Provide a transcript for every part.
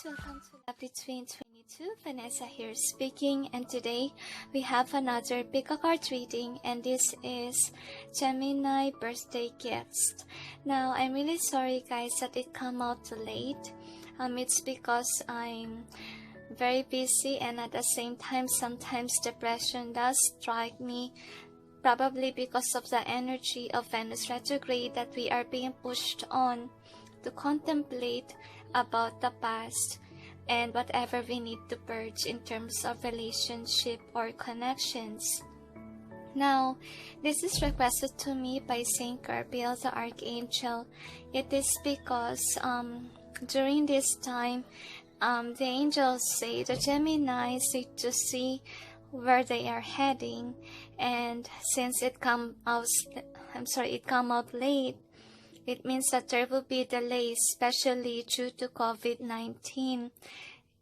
welcome to Love Between 22. Vanessa here speaking, and today we have another pick a card reading, and this is Gemini birthday gifts. Now, I'm really sorry guys that it come out too late. It's because I'm very busy, and at the same time sometimes depression does strike me, probably because of the energy of Venus retrograde that we are being pushed on to contemplate about the past and whatever we need to purge in terms of relationship or connections. Now, this is requested to me by Saint Gabriel, the Archangel. It is because during this time, the angels say the Gemini need to see where they are heading, and since it come out late, it means that there will be delays, especially due to COVID-19.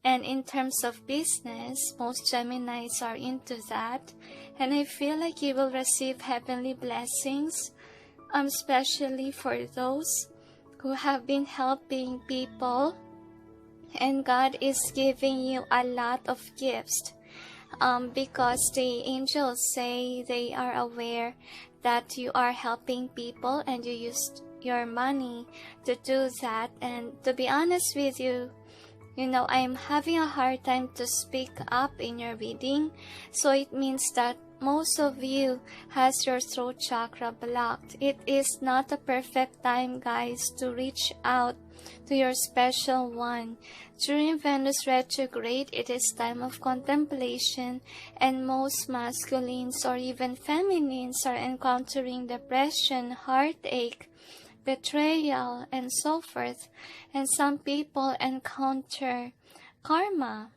And in terms of business, most Geminis are into that. And I feel like you will receive heavenly blessings, especially for those who have been helping people. And God is giving you a lot of gifts. Because the angels say they are aware that you are helping people and you used your money to do that. And to be honest with you, I'm having a hard time to speak up in your reading, so it means that most of you has your throat chakra blocked. It is not a perfect time, guys, to reach out to your special one. During Venus retrograde, it is time of contemplation, and most masculines or even feminines are encountering depression, heartache, betrayal, and so forth. And some people encounter karma.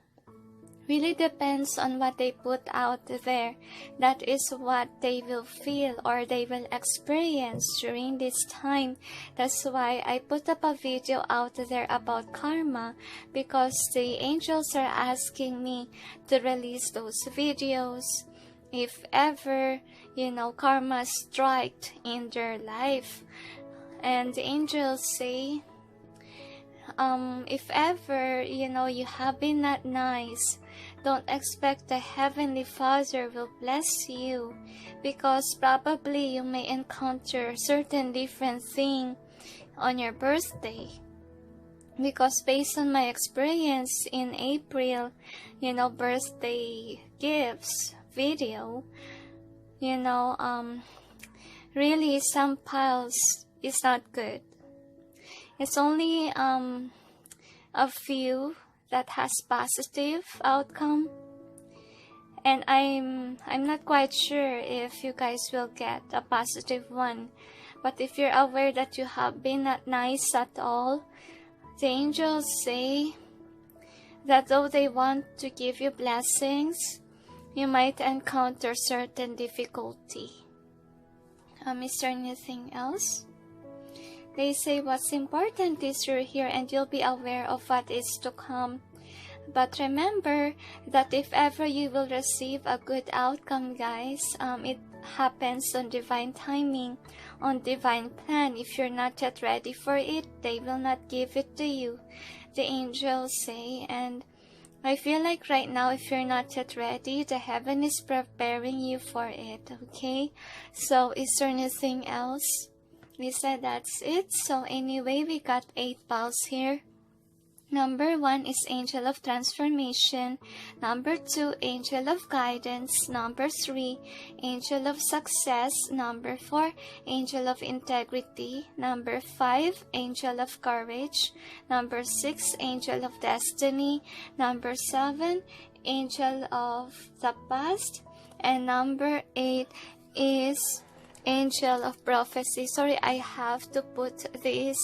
Really depends on what they put out there. That is what they will feel or they will experience during this time. That's why I put up a video out there about karma, because the angels are asking me to release those videos if ever karma striked in their life. And the angels say, if ever, you have been not nice, don't expect the Heavenly Father will bless you, because probably you may encounter certain different thing on your birthday. Because based on my experience in April, birthday gifts video, really some piles is not good. It's only a few that has positive outcome, and I'm not quite sure if you guys will get a positive one. But if you're aware that you have been not nice at all, the angels say that though they want to give you blessings, you might encounter certain difficulty. Is there anything else? They say what's important is you're here and you'll be aware of what is to come. But remember that if ever you will receive a good outcome, guys, it happens on divine timing, on divine plan. If you're not yet ready for it, they will not give it to you, the angels say. And I feel like right now, if you're not yet ready, the heaven is preparing you for it, okay? So is there anything else? We said that's it. So anyway, we got 8 piles here. Number 1 is Angel of Transformation. Number 2, Angel of Guidance. Number 3, Angel of Success. Number 4, Angel of Integrity. Number 5, Angel of Courage. Number 6, Angel of Destiny. Number 7, Angel of the Past. And number 8 is Angel of Prophecy. Sorry, I have to put this,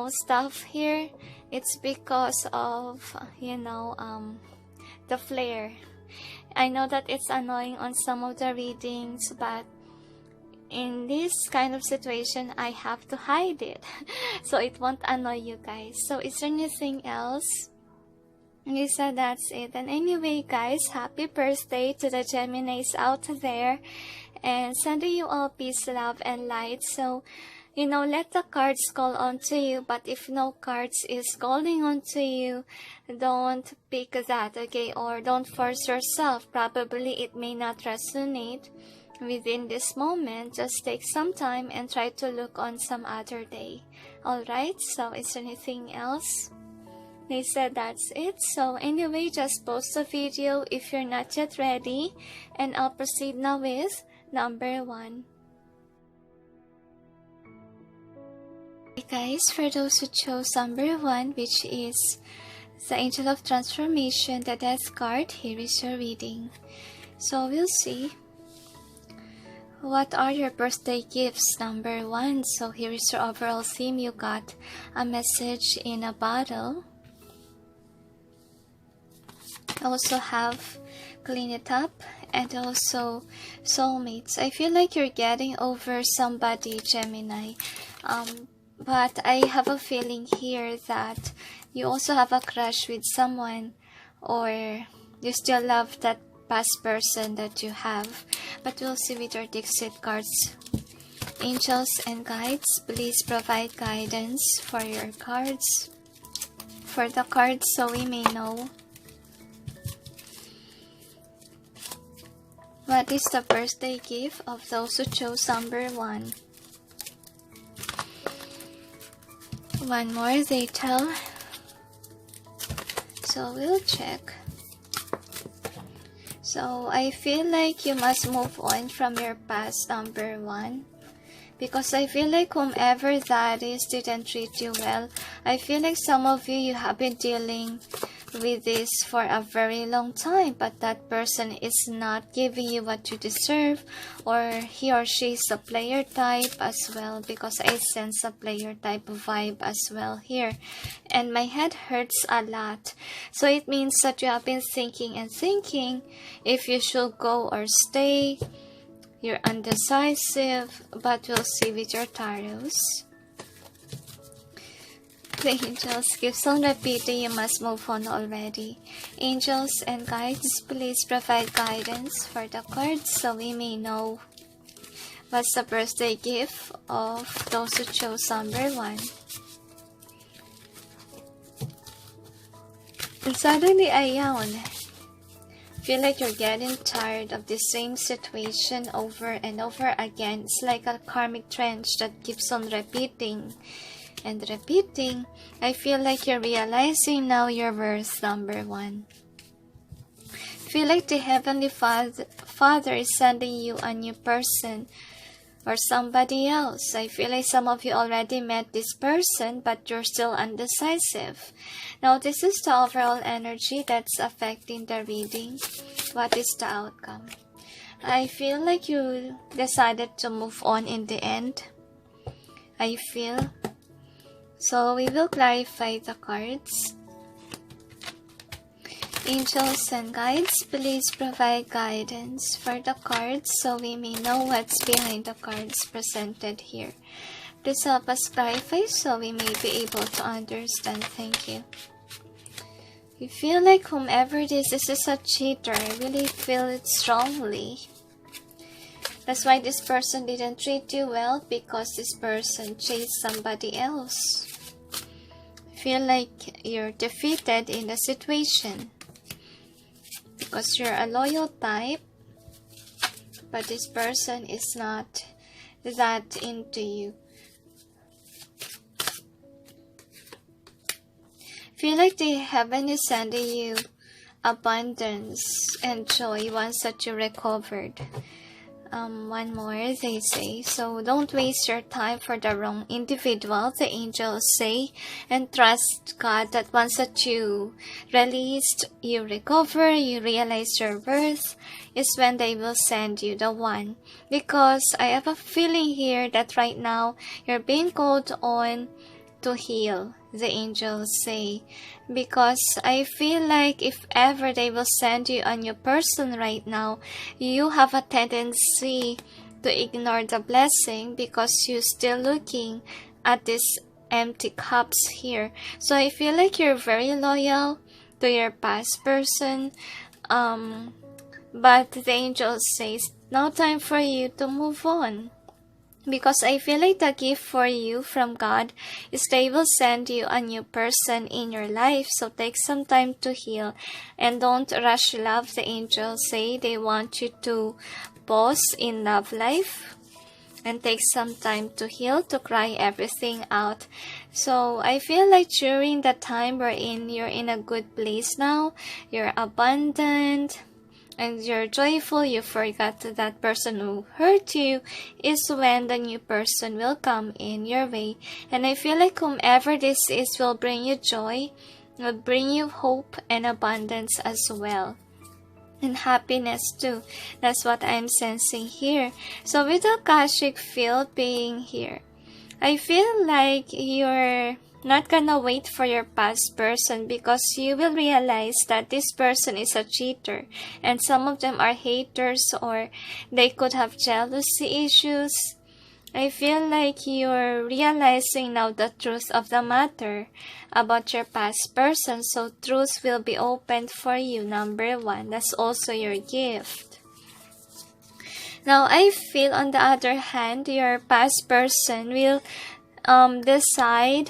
stuff here. It's because of, the flare. I know that it's annoying on some of the readings, but in this kind of situation, I have to hide it so it won't annoy you guys. So is there anything else? Lisa, that's it. And anyway, guys, happy birthday to the Geminis out there, and sending you all peace, love, and light. So let the cards call onto you, but if no cards is calling onto you, don't pick that, okay? Or don't force yourself. Probably it may not resonate within this moment. Just take some time and try to look on some other day. Alright, so is there anything else? They said that's it. So anyway, just post a video if you're not yet ready, and I'll proceed now with number 1. Okay guys, for those who chose number 1, which is the Angel of Transformation, the Death card, here is your reading. So we'll see what are your birthday gifts, number 1. So here is your overall theme. You got a message in a bottle. Also have clean it up, and also soulmates. I feel like you're getting over somebody, Gemini. But I have a feeling here that you also have a crush with someone, or you still love that past person that you have. But we'll see with your Dixit cards. Angels and guides, please provide guidance for your cards. For the cards, so we may know what is the birthday gift of those who chose number 1. One more, they tell. So we'll check. So I feel like you must move on from your past, number 1. Because I feel like whomever that is didn't treat you well. I feel like some of you have been dealing with this for a very long time, but that person is not giving you what you deserve, or he or she is a player type as well, because I sense a player type vibe as well here, and my head hurts a lot. So it means that you have been thinking and thinking if you should go or stay. You're undecisive, but we'll see with your tarots. The angels keeps on repeating, you must move on already. Angels and guides, please provide guidance for the cards so we may know what's the birthday gift of those who chose number 1. And suddenly, ayawn. Feel like you're getting tired of the same situation over and over again. It's like a karmic trench that keeps on repeating and repeating. I feel like you're realizing now your worth, number 1. Feel like the Heavenly Father is sending you a new person or somebody else. I feel like some of you already met this person, but you're still undecisive. Now, this is the overall energy that's affecting the reading. What is the outcome? I feel like you decided to move on in the end. I feel. So, we will clarify the cards. Angels and guides, please provide guidance for the cards so we may know what's behind the cards presented here. Please help us clarify so we may be able to understand. Thank you. You feel like whomever this is a cheater. I really feel it strongly. That's why this person didn't treat you well, because this person chased somebody else. I feel like you're defeated in the situation. Because you're a loyal type, but this person is not that into you. Feel like the heaven is sending you abundance and joy once that you recovered. One more, they say. So don't waste your time for the wrong individual, the angels say, and trust God that once that you released, you recover, you realize your worth, is when they will send you the one. Because I have a feeling here that right now you're being called on to heal, the angels say, because I feel like if ever they will send you a new person right now, you have a tendency to ignore the blessing because you're still looking at these empty cups here. So I feel like you're very loyal to your past person, but the angels say it's now time for you to move on. Because I feel like the gift for you from God is they will send you a new person in your life. So take some time to heal and don't rush love. The angels say they want you to pause in love life and take some time to heal, to cry everything out. So I feel like during the time wherein you're in a good place now, you're abundant, and you're joyful, you forgot that person who hurt you, is when the new person will come in your way. And I feel like whomever this is will bring you joy, will bring you hope and abundance as well. And happiness too. That's what I'm sensing here. So with the Akashic field being here, I feel like you're not gonna wait for your past person, because you will realize that this person is a cheater, and some of them are haters, or they could have jealousy issues. I feel like you're realizing now the truth of the matter about your past person, so truth will be opened for you. Number 1, that's also your gift. Now I feel on the other hand, your past person will decide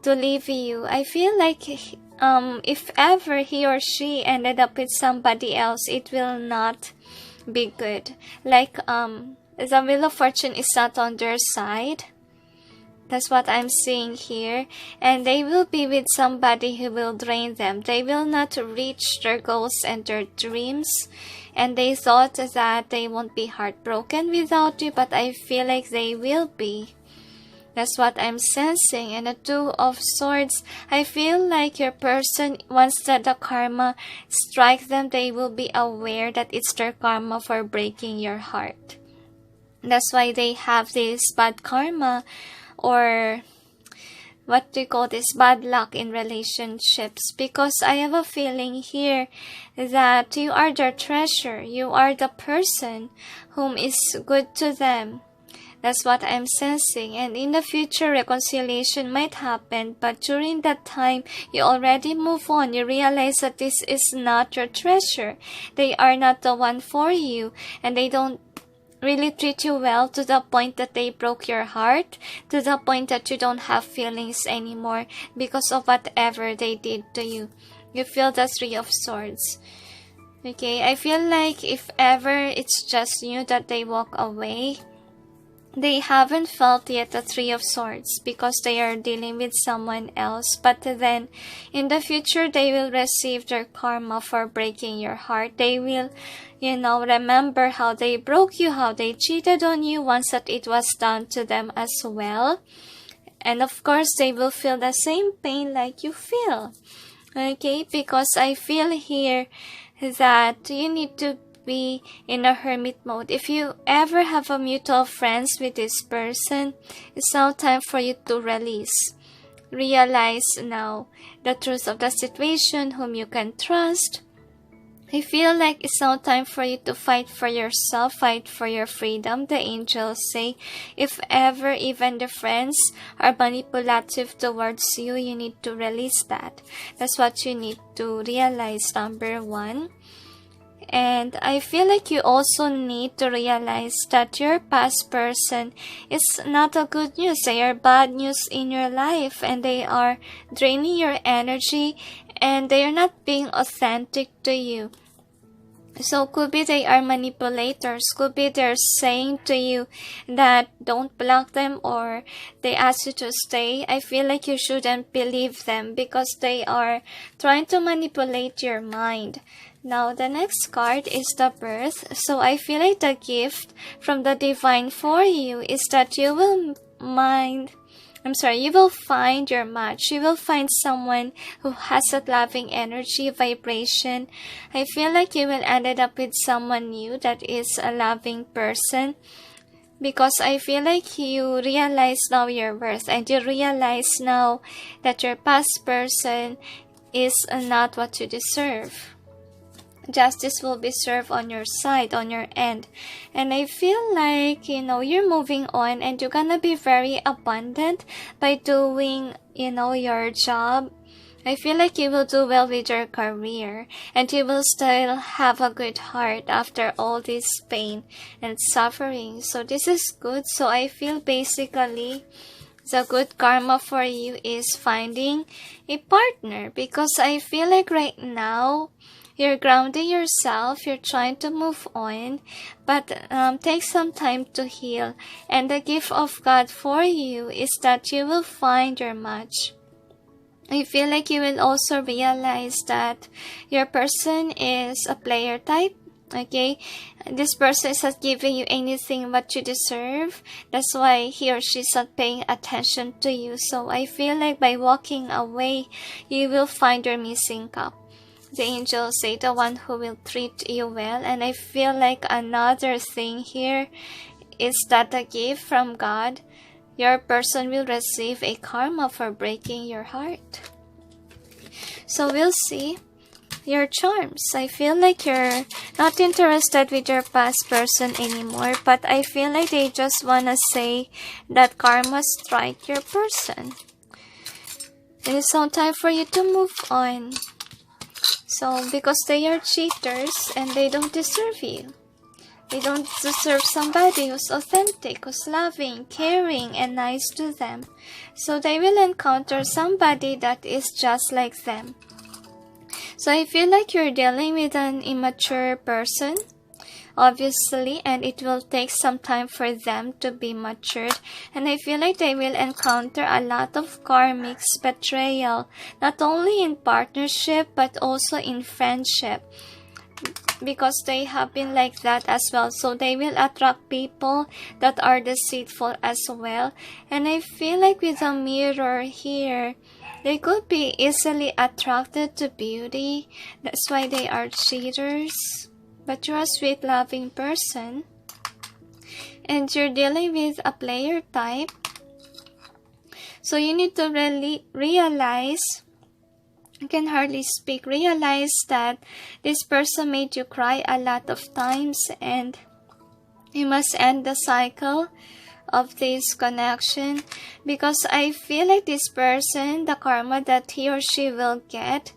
to leave you. I feel like if ever he or she ended up with somebody else, it will not be good. Like the Wheel of Fortune is not on their side. That's what I'm seeing here. And they will be with somebody who will drain them. They will not reach their goals and their dreams. And they thought that they won't be heartbroken without you, but I feel like they will be. That's what I'm sensing. And the Two of Swords, I feel like your person, once that the karma strike them, they will be aware that it's their karma for breaking your heart. That's why they have this bad karma, or what do you call this, bad luck in relationships. Because I have a feeling here that you are their treasure. You are the person whom is good to them. That's what I'm sensing. And in the future, reconciliation might happen. But during that time, you already move on. You realize that this is not your treasure. They are not the one for you. And they don't really treat you well, to the point that they broke your heart. To the point that you don't have feelings anymore because of whatever they did to you. You feel the Three of Swords. Okay, I feel like if ever it's just you that they walk away, they haven't felt yet the Three of Swords because they are dealing with someone else. But then, in the future, they will receive their karma for breaking your heart. They will, remember how they broke you, how they cheated on you once that it was done to them as well. And of course, they will feel the same pain like you feel. Okay, because I feel here that you need to be in a hermit mode. If you ever have a mutual friends with this person, it's now time for you to release. Realize now the truth of the situation, whom you can trust. I feel like it's now time for you to fight for yourself, fight for your freedom. The angels say, if ever even the friends are manipulative towards you, you need to release that. That's what you need to realize, number 1. And I feel like you also need to realize that your past person is not a good news. They are bad news in your life, and they are draining your energy, and they are not being authentic to you. So could be they are manipulators. Could be they're saying to you that don't block them, or they ask you to stay. I feel like you shouldn't believe them because they are trying to manipulate your mind. Now, the next card is the Birth. So I feel like the gift from the divine for you is that you will you will find your match. You will find someone who has a loving energy, vibration. I feel like you will end up with someone new that is a loving person. Because I feel like you realize now your worth, and you realize now that your past person is not what you deserve. Justice will be served on your side, on your end. And I feel like, you're moving on, and you're gonna be very abundant by doing, your job. I feel like you will do well with your career, and you will still have a good heart after all this pain and suffering. So this is good. So I feel basically the good karma for you is finding a partner, because I feel like right now you're grounding yourself, you're trying to move on, but take some time to heal. And the gift of God for you is that you will find your match. I feel like you will also realize that your person is a player type. Okay, this person is not giving you anything what you deserve. That's why he or she is not paying attention to you. So I feel like by walking away, you will find your missing cup. The angels say the one who will treat you well. And I feel like another thing here is that a gift from God, your person will receive a karma for breaking your heart. So we'll see your charms. I feel like you're not interested with your past person anymore, but I feel like they just wanna say that karma strike your person. It is now time for you to move on. So because they are cheaters and they don't deserve you. They don't deserve somebody who's authentic, who's loving, caring, and nice to them. So they will encounter somebody that is just like them. So I feel like you're dealing with an immature person, obviously, and it will take some time for them to be matured. And I feel like they will encounter a lot of karmic betrayal, not only in partnership, but also in friendship, because they have been like that as well. So they will attract people that are deceitful as well. And I feel like with a mirror here, they could be easily attracted to beauty. That's why they are cheaters. But you're a sweet, loving person. And you're dealing with a player type. So you need to really realize, I can hardly speak, realize that this person made you cry a lot of times, and you must end the cycle of this connection, because I feel like this person, the karma that he or she will get,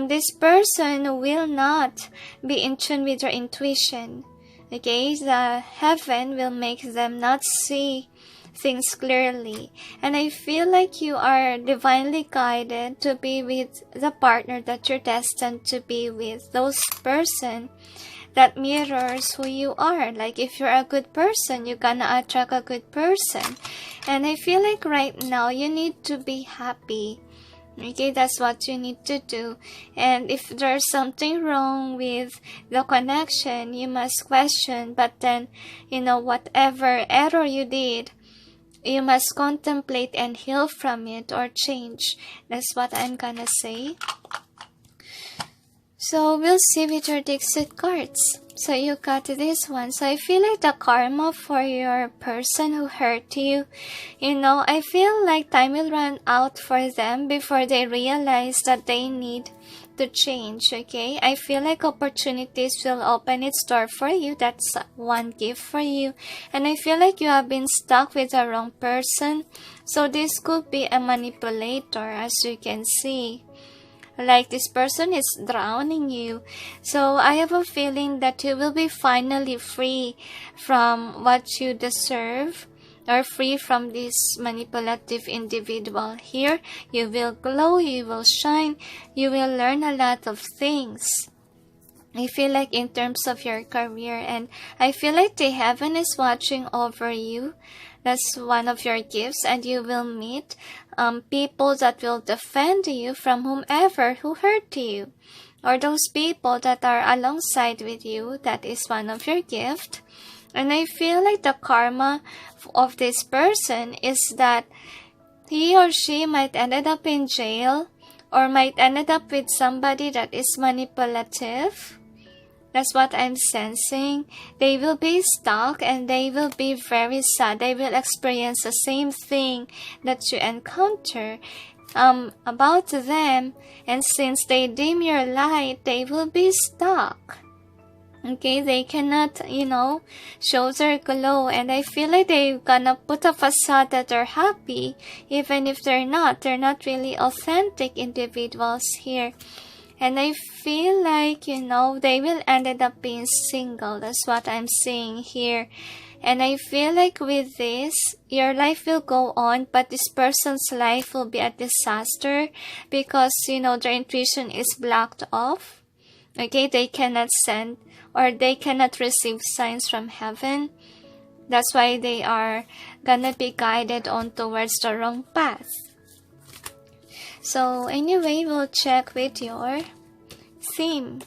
this person will not be in tune with your intuition. Okay, the heaven will make them not see things clearly. And I feel like you are divinely guided to be with the partner that you're destined to be with. Those person that mirrors who you are. Like if you're a good person, you're gonna attract a good person. And I feel like right now you need to be happy. Okay, that's what you need to do. And if there's something wrong with the connection, you must question. But then, whatever error you did, you must contemplate and heal from it or change. That's what I'm gonna say. So we'll see with your Dixit cards. So you got this one. So I feel like the karma for your person who hurt you, I feel like time will run out for them before they realize that they need to change. Okay, I feel like opportunities will open its door for you. That's one gift for you. And I feel like you have been stuck with the wrong person. So this could be a manipulator, as you can see. Like this person is drowning you. So I have a feeling that you will be finally free from what you deserve, or free from this manipulative individual. Here, you will glow, you will shine, you will learn a lot of things. I feel like in terms of your career, and I feel like the heaven is watching over you. That's one of your gifts, and you will meet people that will defend you from whomever who hurt you, or those people that are alongside with you. That is one of your gifts. And I feel like the karma of this person is that he or she might ended up in jail, or might ended up with somebody that is manipulative. That's what I'm sensing. They will be stuck and they will be very sad. They will experience the same thing that you encounter about them. And since they dim your light, they will be stuck. Okay, they cannot, show their glow, and I feel like they're gonna put a facade that they're happy, even if they're not. They're not really authentic individuals here. And I feel like, they will end up being single. That's what I'm seeing here. And I feel like with this, your life will go on, but this person's life will be a disaster because, their intuition is blocked off. Okay, they cannot send or they cannot receive signs from heaven. That's why they are gonna be guided on towards the wrong path. So anyway, we'll check with your theme.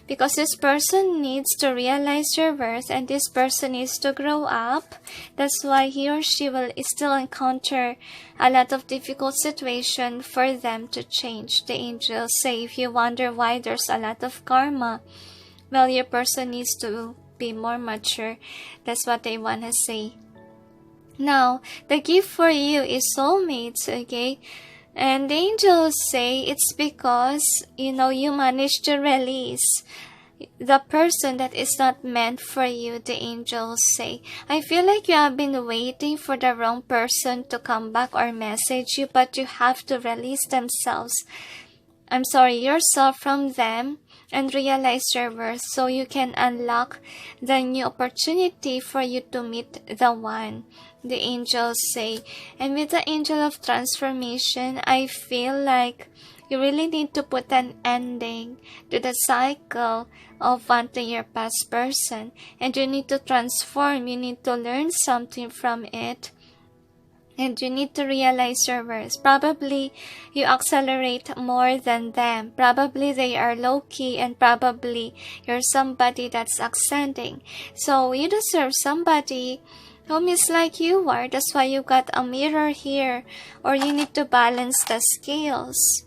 Because this person needs to realize your worth and this person needs to grow up. That's why he or she will still encounter a lot of difficult situations for them to change. The angels say if you wonder why there's a lot of karma, well, your person needs to be more mature. That's what they want to say. Now, the gift for you is soulmates, okay? And the angels say it's because, you managed to release the person that is not meant for you, the angels say. I feel like you have been waiting for the wrong person to come back or message you, but you have to release yourself from them and realize your worth so you can unlock the new opportunity for you to meet the one, the angels say. And with the angel of transformation, I feel like you really need to put an ending to the cycle of wanting your past person. And you need to transform. You need to learn something from it. And you need to realize your worth. Probably you accelerate more than them. Probably they are low-key and probably you're somebody that's ascending. So you deserve somebody whom is like you are. That's why you got a mirror here. Or you need to balance the scales.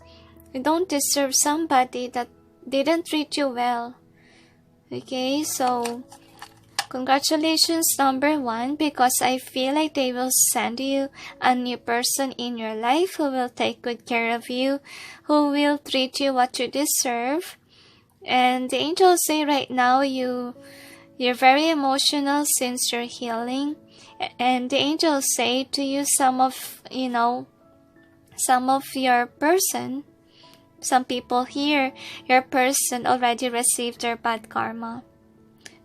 You don't deserve somebody that didn't treat you well. Okay, so congratulations, number 1, because I feel like they will send you a new person in your life who will take good care of you, who will treat you what you deserve. And the angels say right now you're very emotional since you're healing. And the angels say to you some of your person, some people here, your person already received their bad karma.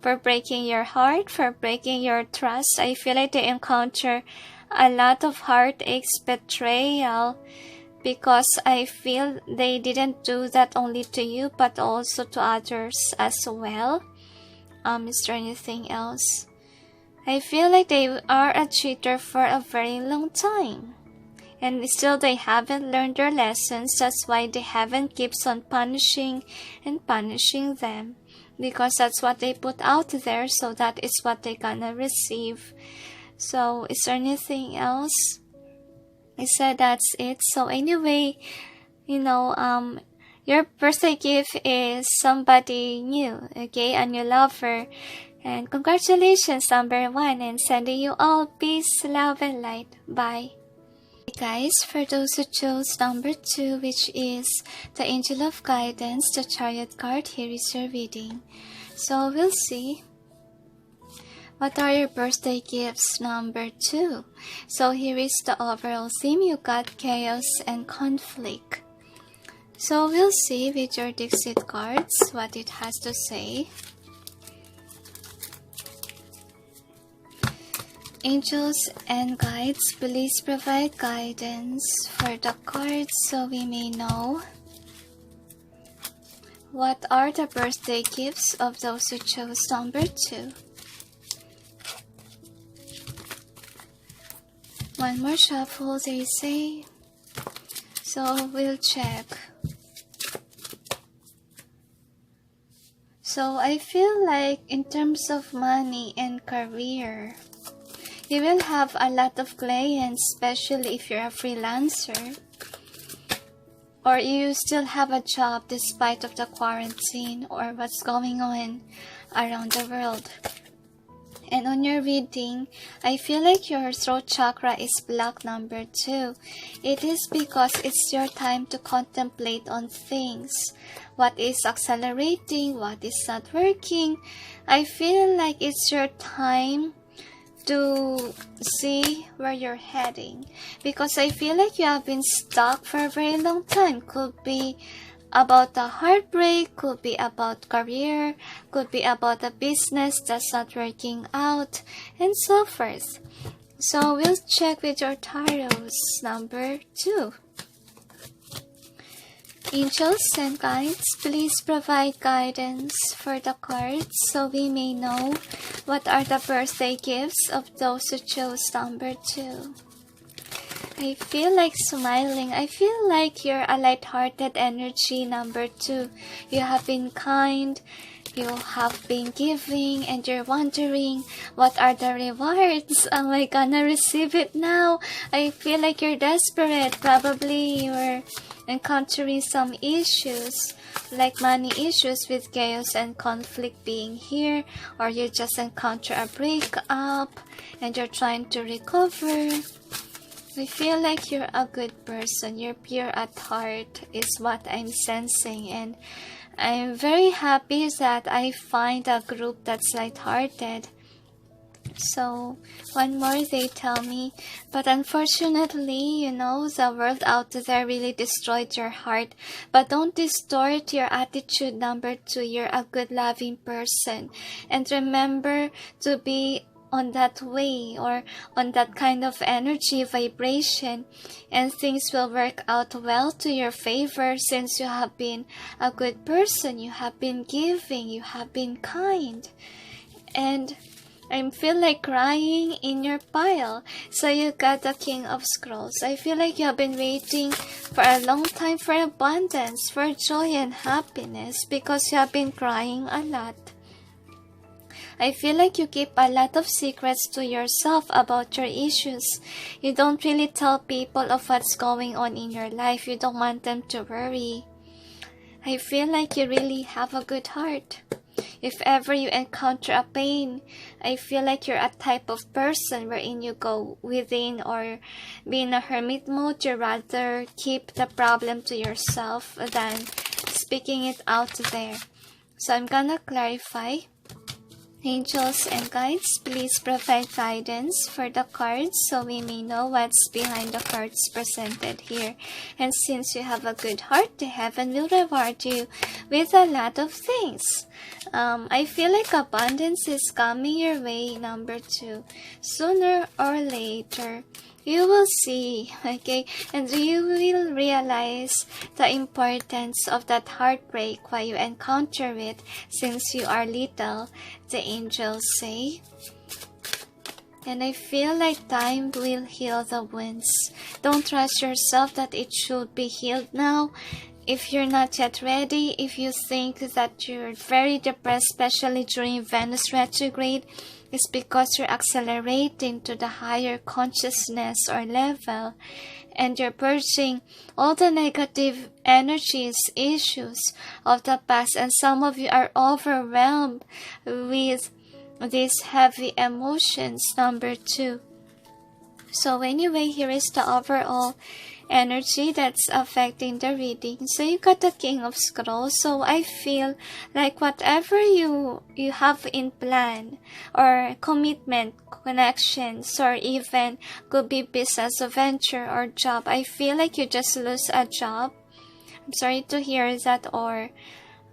For breaking your heart, for breaking your trust. I feel like they encounter a lot of heartaches, betrayal, because I feel they didn't do that only to you, but also to others as well. Is there anything else? I feel like they are a cheater for a very long time. And still they haven't learned their lessons. That's why the heaven keeps on punishing and punishing them. Because that's what they put out there. So that is what they're gonna receive. So is there anything else? I said that's it. So anyway, your birthday gift is somebody new. Okay, a new lover. And congratulations, number 1. And sending you all peace, love, and light. Bye. Guys, for those who chose number 2, which is the Angel of Guidance, the Chariot card, here is your reading. So we'll see. What are your birthday gifts, number 2? So here is the overall theme. You got chaos and conflict. So we'll see with your Dixit cards what it has to say. Angels and guides, please provide guidance for the cards so we may know what are the birthday gifts of those who chose number 2. One more shuffle, they say. So we'll check. So I feel like in terms of money and career, you will have a lot of clients, especially if you're a freelancer. Or you still have a job despite of the quarantine or what's going on around the world. And on your reading, I feel like your throat chakra is blocked, number 2. It is because it's your time to contemplate on things. What is accelerating? What is not working? I feel like it's your time to see where you're heading. Because I feel like you have been stuck for a very long time. Could be about a heartbreak, could be about career, could be about a business that's not working out, and so forth. So we'll check with your tarots, number 2. Angels and guides, please provide guidance for the cards so we may know what are the birthday gifts of those who chose number 2. I feel like smiling. I feel like you're a light-hearted energy, number 2. You have been kind, you have been giving, and you're wondering, what are the rewards? Am I gonna receive it now? I feel like you're desperate. Probably you're encountering some issues, like money issues with chaos and conflict being here, or you just encounter a breakup, and you're trying to recover. I feel like you're a good person. You're pure at heart is what I'm sensing. And I'm very happy that I find a group that's lighthearted. So, one more they tell me. But unfortunately, the world out there really destroyed your heart. But don't distort your attitude, number 2. You're a good, loving person. And remember to be on that way or on that kind of energy vibration, and things will work out well to your favor since you have been a good person, you have been giving, you have been kind. And I feel like crying in your pile. So you got the King of Scrolls. I feel like you have been waiting for a long time for abundance, for joy and happiness, because you have been crying a lot. I feel like you keep a lot of secrets to yourself about your issues. You don't really tell people of what's going on in your life. You don't want them to worry. I feel like you really have a good heart. If ever you encounter a pain, I feel like you're a type of person wherein you go within or be in a hermit mode. You rather keep the problem to yourself than speaking it out there. So I'm gonna clarify. Angels and guides, please provide guidance for the cards so we may know what's behind the cards presented here. And since you have a good heart, the heaven will reward you with a lot of things. I feel like abundance is coming your way, number 2. Sooner or later, you will see, okay? And you will realize the importance of that heartbreak while you encounter it since you are little, the angels say. And I feel like time will heal the wounds. Don't trust yourself that it should be healed now. If you're not yet ready, if you think that you're very depressed, especially during Venus retrograde, it's because you're accelerating to the higher consciousness or level, and you're purging all the negative energies, issues of the past, and some of you are overwhelmed with these heavy emotions, number 2. So anyway, here is the overall energy that's affecting the reading. So you got the King of Scrolls. So I feel like whatever you have in plan or commitment, connections, or even could be business or venture or job, I feel like you just lose a job. I'm sorry to hear that. Or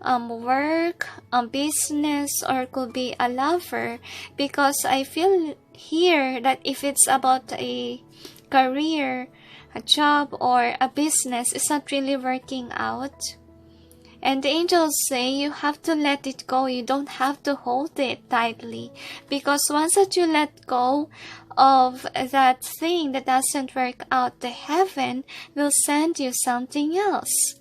work, business, or could be a lover, because I feel here that if it's about a career, a job, or a business, it's not really working out. And the angels say you have to let it go. You don't have to hold it tightly, because once that you let go of that thing that doesn't work out, the heaven will send you something else.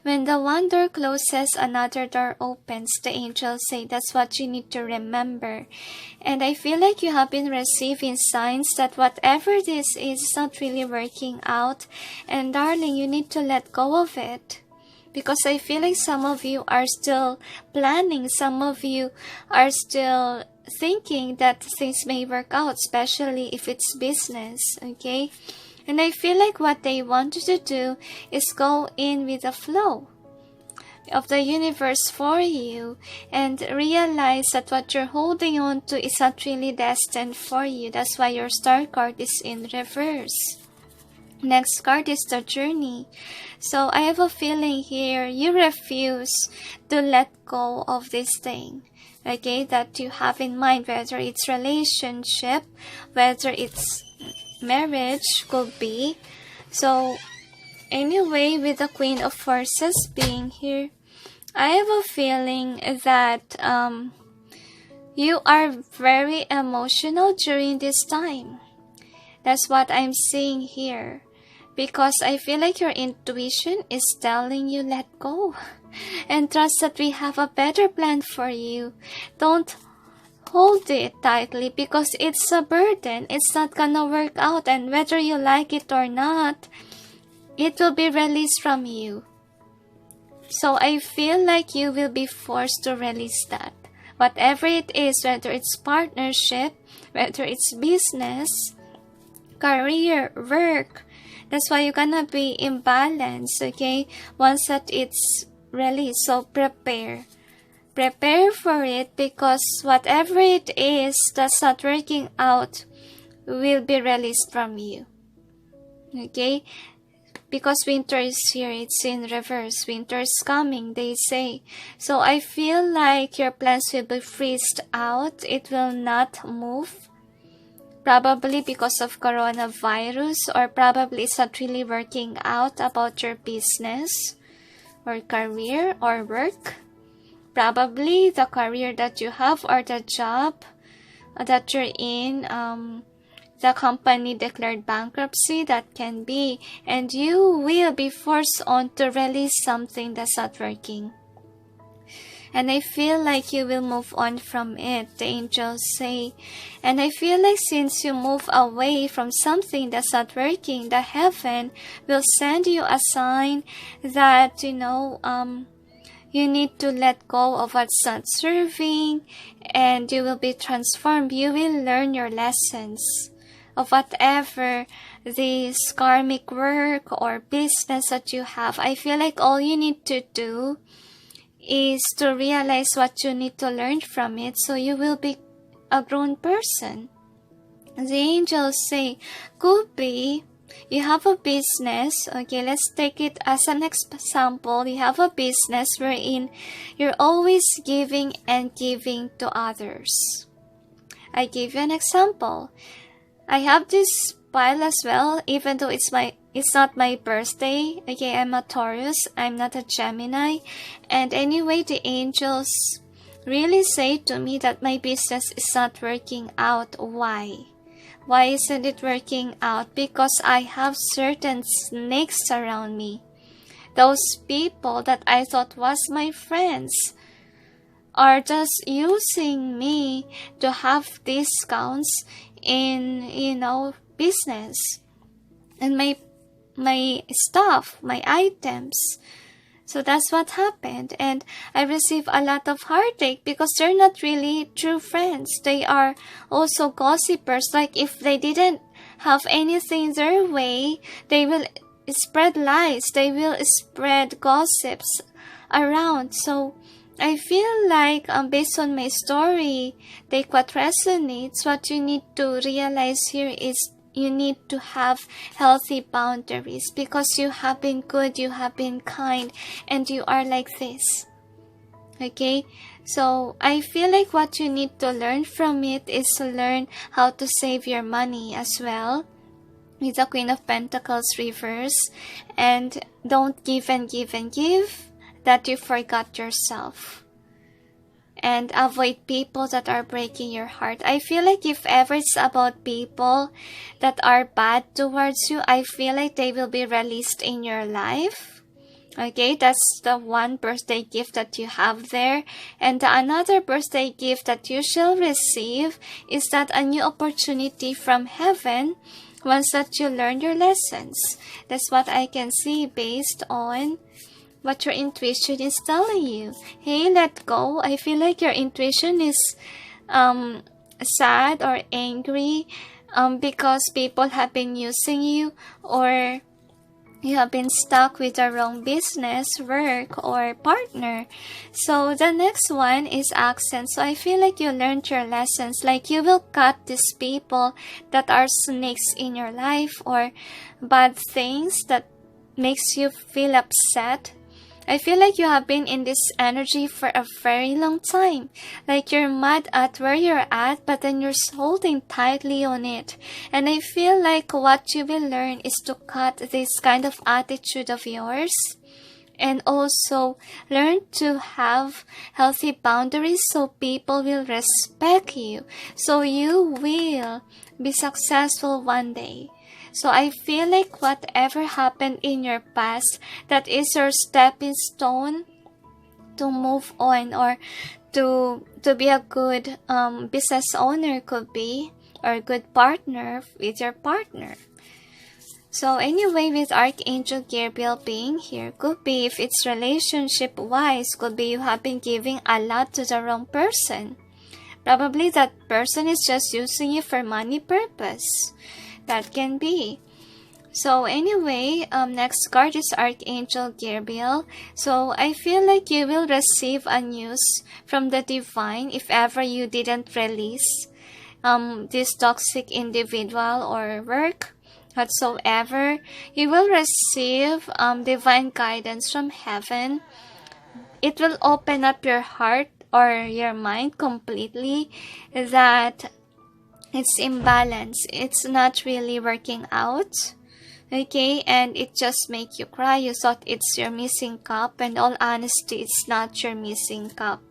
When the one door closes, another door opens, the angels say. That's what you need to remember. And I feel like you have been receiving signs that whatever this is not really working out. And darling, you need to let go of it. Because I feel like some of you are still planning. Some of you are still thinking that things may work out, especially if it's business, okay? And I feel like what they want you to do is go in with the flow of the universe for you and realize that what you're holding on to is not really destined for you. That's why your star card is in reverse. Next card is the journey. So I have a feeling here you refuse to let go of this thing, okay, that you have in mind, whether it's relationship, whether it's marriage, could be. So anyway, with the Queen of Forces being here, I have a feeling that you are very emotional during this time. That's what I'm seeing here. Because I feel like your intuition is telling you let go. And trust that we have a better plan for you. Don't hold it tightly because it's a burden. It's not gonna work out. And whether you like it or not, it will be released from you. So I feel like you will be forced to release that. Whatever it is, whether it's partnership, whether it's business, career, work, that's why you're gonna be imbalanced, okay? Once that it's released. So prepare. Prepare for it because whatever it is that's not working out will be released from you. Okay? Because winter is here, it's in reverse. Winter is coming, they say. So I feel like your plans will be freezed out. It will not move. Probably because of coronavirus, or probably it's not really working out about your business or career or work. Probably the career that you have or the job that you're in, the company declared bankruptcy, that can be, and you will be forced on to release something that's not working. And I feel like you will move on from it, the angels say. And I feel like since you move away from something that's not working, the heaven will send you a sign that, you need to let go of what's not serving, and you will be transformed. You will learn your lessons of whatever this karmic work or business that you have. I feel like all you need to do is to realize what you need to learn from it, so you will be a grown person. The angels say, could be you have a business, okay, let's take it as an example. You have a business wherein you're always giving and giving to others. I give you an example. I have this pile as well, even though it's not my birthday. Okay, I'm a Taurus, I'm not a Gemini. And anyway, the angels really say to me that my business is not working out. Why? Why isn't it working out? Because I have certain snakes around me. Those people that I thought was my friends are just using me to have discounts in, business. And my stuff, my items. So that's what happened. And I received a lot of heartache because they're not really true friends. They are also gossipers. Like if they didn't have anything their way, they will spread lies. They will spread gossips around. So I feel like based on my story, take what resonates. What you need to realize here is you need to have healthy boundaries because you have been good, you have been kind, and you are like this. Okay? So I feel like what you need to learn from it is to learn how to save your money as well. With the Queen of Pentacles reverse. And don't give and give and give that you forgot yourself. And avoid people that are breaking your heart. I feel like if ever it's about people that are bad towards you, I feel like they will be released in your life. Okay, that's the one birthday gift that you have there. And the another birthday gift that you shall receive is that a new opportunity from heaven once that you learn your lessons. That's what I can see based on what your intuition is telling you. Hey, let go. I feel like your intuition is sad or angry because people have been using you, or you have been stuck with the wrong business, work, or partner. So the next one is accent. So I feel like you learned your lessons. Like you will cut these people that are snakes in your life, or bad things that makes you feel upset. I feel like you have been in this energy for a very long time. Like you're mad at where you're at, but then you're holding tightly on it. And I feel like what you will learn is to cut this kind of attitude of yours. And also learn to have healthy boundaries so people will respect you. So you will be successful one day. So I feel like whatever happened in your past, that is your stepping stone to move on, or to be a good business owner, could be, or a good partner with your partner. So anyway, with Archangel Gabriel being here, could be if it's relationship wise, could be you have been giving a lot to the wrong person. Probably that person is just using you for money purpose. That can be. So anyway, next card is Archangel Gabriel. So I feel like you will receive a news from the divine if ever you didn't release this toxic individual or work whatsoever. You will receive divine guidance from heaven. It will open up your heart or your mind completely that it's imbalance. It's not really working out. Okay, and it just make you cry. You thought it's your missing cup, and all honesty, it's not your missing cup.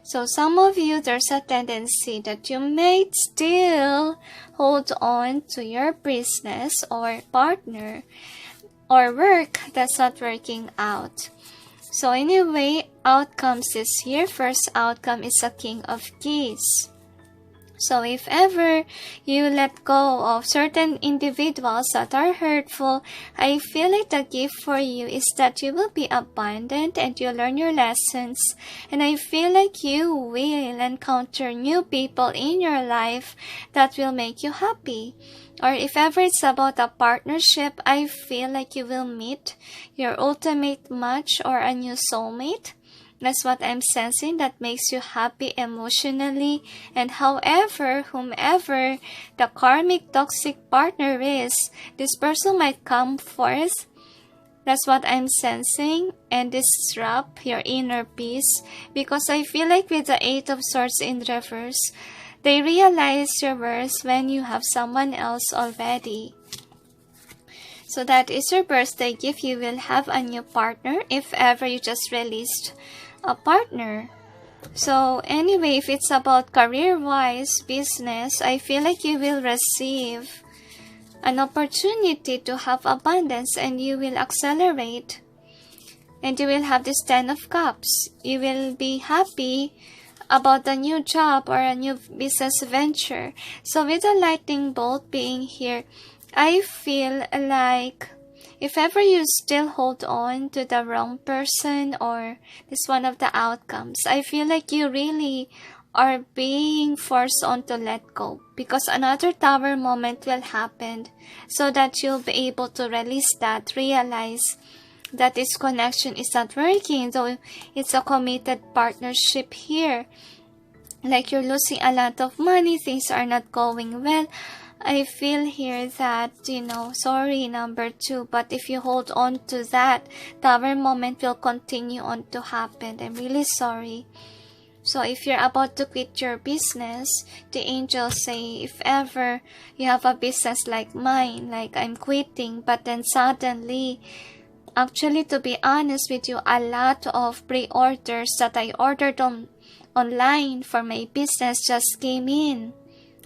So some of you, there's a tendency that you may still hold on to your business or partner or work that's not working out. So anyway, outcomes is here. First outcome is a King of Keys. So if ever you let go of certain individuals that are hurtful, I feel like the gift for you is that you will be abundant and you learn your lessons. And I feel like you will encounter new people in your life that will make you happy. Or if ever it's about a partnership, I feel like you will meet your ultimate match or a new soulmate. That's what I'm sensing, that makes you happy emotionally. And however, whomever the karmic toxic partner is, this person might come forth. That's what I'm sensing, and disrupt your inner peace. Because I feel like with the Eight of Swords in reverse, they realize your worth when you have someone else already. So that is your birthday gift. You will have a new partner if ever you just released a partner. So anyway, if it's about career-wise, business, I feel like you will receive an opportunity to have abundance and you will accelerate. And you will have this 10 of Cups. You will be happy about a new job or a new business venture. So with the lightning bolt being here, I feel like if ever you still hold on to the wrong person, or this one of the outcomes, I feel like you really are being forced on to let go, because another Tower moment will happen so that you'll be able to release that, realize that this connection is not working, though it's a committed partnership here. Like you're losing a lot of money, things are not going well. I feel here that, sorry, number 2, but if you hold on to that, Tower moment will continue on to happen. I'm really sorry. So if you're about to quit your business, the angels say, if ever you have a business like mine, like I'm quitting, but then suddenly, actually, to be honest with you, a lot of pre-orders that I ordered online for my business just came in.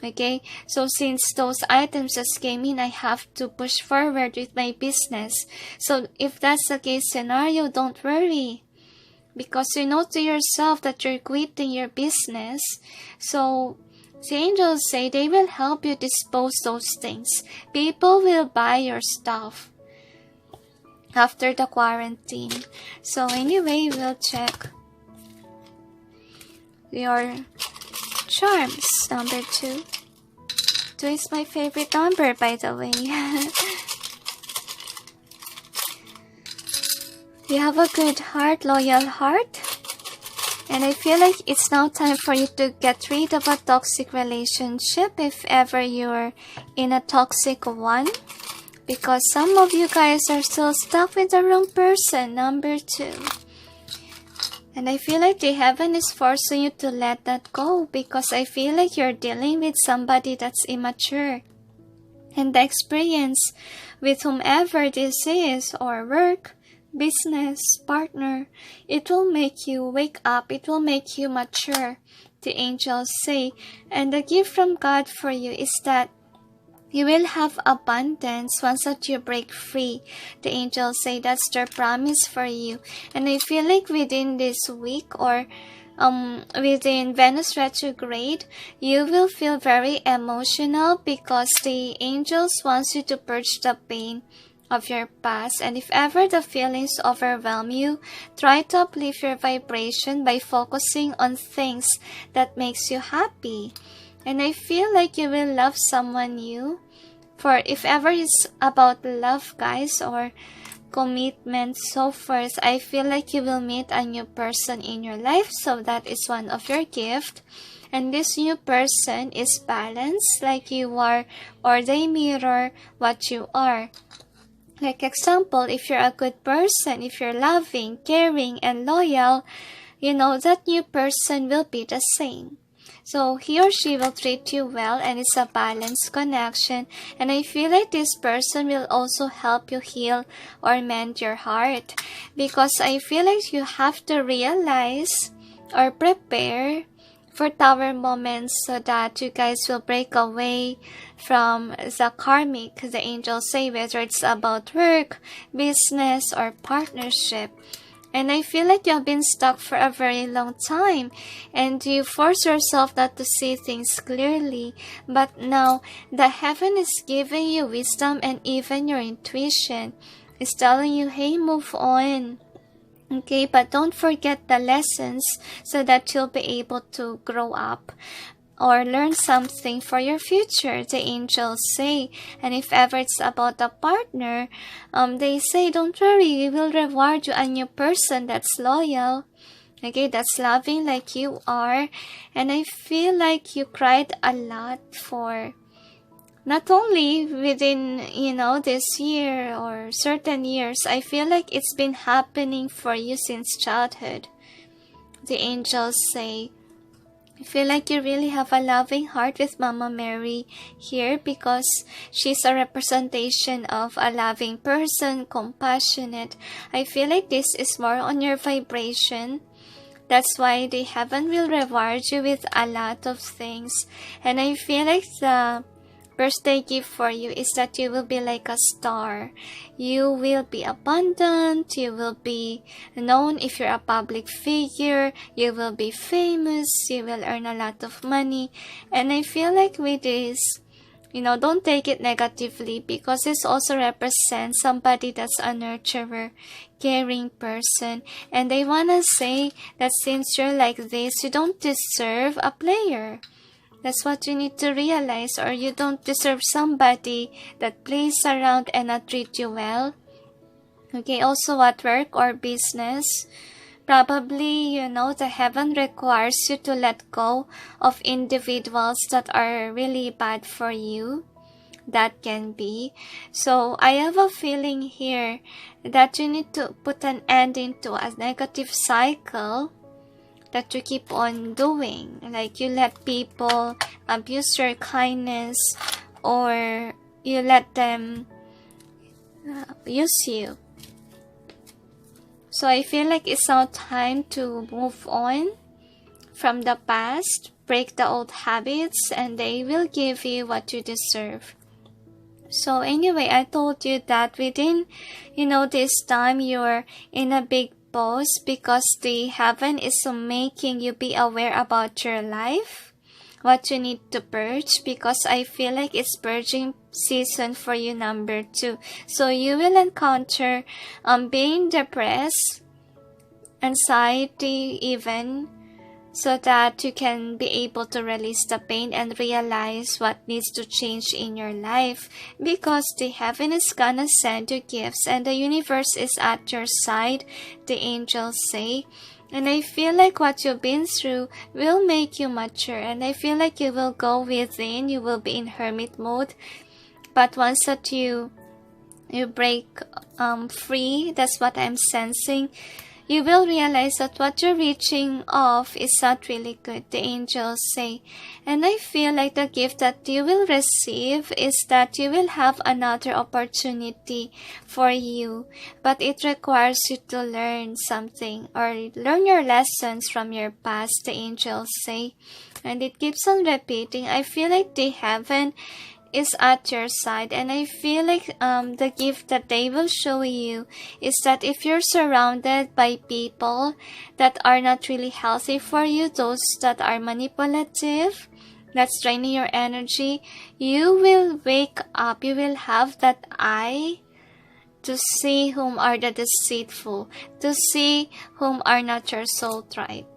Okay, so since those items just came in, I have to push forward with my business. So if that's the case scenario, don't worry, because you know to yourself that you're quitting your business. So the angels say they will help you dispose those things. People will buy your stuff after the quarantine. So anyway, we'll check your Charms, number 2. 2 is my favorite number, by the way. You have a good heart, loyal heart. And I feel like it's now time for you to get rid of a toxic relationship if ever you're in a toxic one. Because some of you guys are still stuck with the wrong person, number 2. And I feel like the heaven is forcing you to let that go because I feel like you're dealing with somebody that's immature. And the experience with whomever this is, or work, business, partner, it will make you wake up, it will make you mature, the angels say. And the gift from God for you is that you will have abundance once that you break free. The angels say that's their promise for you. And I feel like within this week or within Venus retrograde, you will feel very emotional because the angels wants you to purge the pain of your past. And if ever the feelings overwhelm you, try to uplift your vibration by focusing on things that makes you happy. And I feel like you will love someone new. For if ever it's about love, guys, or commitment, so first, I feel like you will meet a new person in your life. So that is one of your gifts. And this new person is balanced like you are, or they mirror what you are. Like example, if you're a good person, if you're loving, caring, and loyal, you know that new person will be the same. So he or she will treat you well, and it's a balanced connection. And I feel like this person will also help you heal or mend your heart. Because I feel like you have to realize or prepare for tower moments so that you guys will break away from the karmic, the angels say, whether it's about work, business, or partnership. And I feel like you have been stuck for a very long time and you force yourself not to see things clearly. But now, the heaven is giving you wisdom, and even your intuition is telling you, hey, move on. Okay, but don't forget the lessons so that you'll be able to grow up or learn something for your future, the angels say. And if ever it's about a partner, they say, don't worry, we will reward you a new person that's loyal, okay, that's loving like you are. And I feel like you cried a lot for not only within, this year or certain years. I feel like it's been happening for you since childhood, the angels say. I feel like you really have a loving heart with Mama Mary here because she's a representation of a loving person, compassionate. I feel like this is more on your vibration. That's why the heaven will reward you with a lot of things. And I feel like the birthday gift for you is that you will be like a star. You will be abundant. You will be known if you're a public figure. You will be famous. You will earn a lot of money. And I feel like with this, don't take it negatively because this also represents somebody that's a nurturer, caring person. And they want to say that since you're like this, you don't deserve a player. That's what you need to realize, or you don't deserve somebody that plays around and not treat you well. Okay, also at work or business, probably, the heaven requires you to let go of individuals that are really bad for you. That can be. So I have a feeling here that you need to put an end into a negative cycle that you keep on doing. Like you let people abuse your kindness, or you let them use you. So I feel like it's now time to move on from the past, break the old habits, and they will give you what you deserve. So anyway, I told you that within, this time you're in a big pause because the heaven is making you be aware about your life, what you need to purge, because I feel like it's purging season for you, number 2. So you will encounter being depressed, anxiety even, so that you can be able to release the pain and realize what needs to change in your life, because the heaven is gonna send you gifts and the universe is at your side, the angels say. And I feel like what you've been through will make you mature, and I feel like you will go within, you will be in hermit mode. But once that you break free, that's what I'm sensing, you will realize that what you're reaching off is not really good, the angels say. And I feel like the gift that you will receive is that you will have another opportunity for you. But it requires you to learn something or learn your lessons from your past, the angels say. And it keeps on repeating. I feel like the heaven is at your side, and I feel like the gift that they will show you is that if you're surrounded by people that are not really healthy for you, those that are manipulative, that's draining your energy, you will wake up, you will have that eye to see whom are the deceitful, to see whom are not your soul tribe.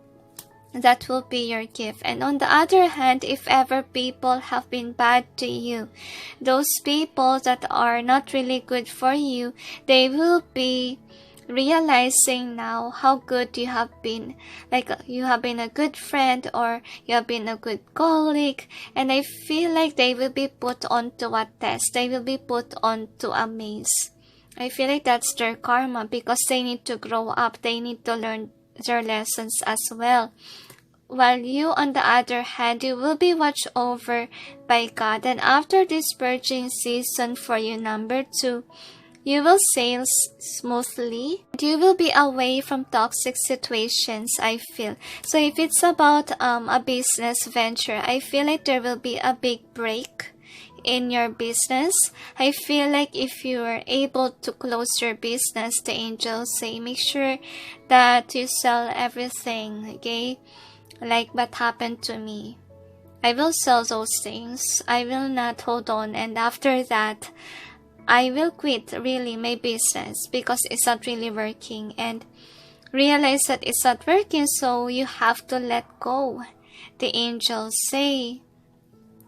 That will be your gift. And on the other hand, if ever people have been bad to you, those people that are not really good for you, they will be realizing now how good you have been. Like you have been a good friend or you have been a good colleague. And I feel like they will be put onto a test. They will be put onto a maze. I feel like that's their karma, because they need to grow up. They need to learn their lessons as well. While you, on the other hand, you will be watched over by God. And after this purging season for you, number 2, you will sail smoothly. You will be away from toxic situations, I feel. So if it's about a business venture, I feel like there will be a big break in your business. I feel like if you are able to close your business, the angels say, make sure that you sell everything, okay? Like what happened to me. I will sell those things. I will not hold on. And after that, I will quit really my business because it's not really working. And realize that it's not working, so you have to let go, the angels say.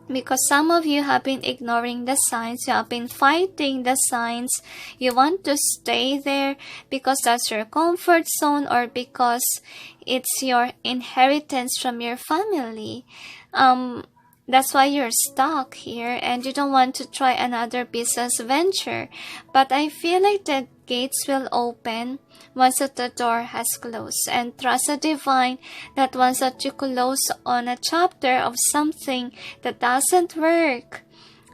Because some of you have been ignoring the signs, you have been fighting the signs, you want to stay there because that's your comfort zone or because it's your inheritance from your family. That's why you're stuck here and you don't want to try another business venture. But I feel like the gates will open once that the door has closed. And trust the divine that once that you close on a chapter of something that doesn't work,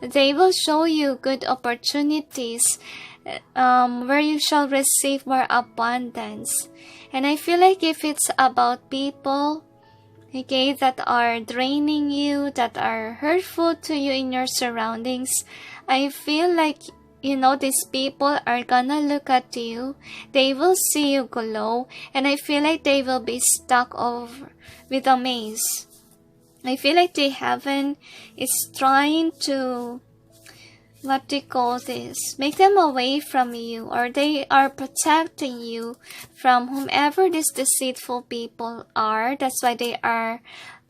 they will show you good opportunities where you shall receive more abundance. And I feel like if it's about people, okay, that are draining you, that are hurtful to you in your surroundings, I feel like, you know, these people are gonna look at you, they will see you glow, and I feel like they will be stuck over with a maze. I feel like the heaven is trying to, what do you call this, make them away from you, or they are protecting you from whomever these deceitful people are. That's why they are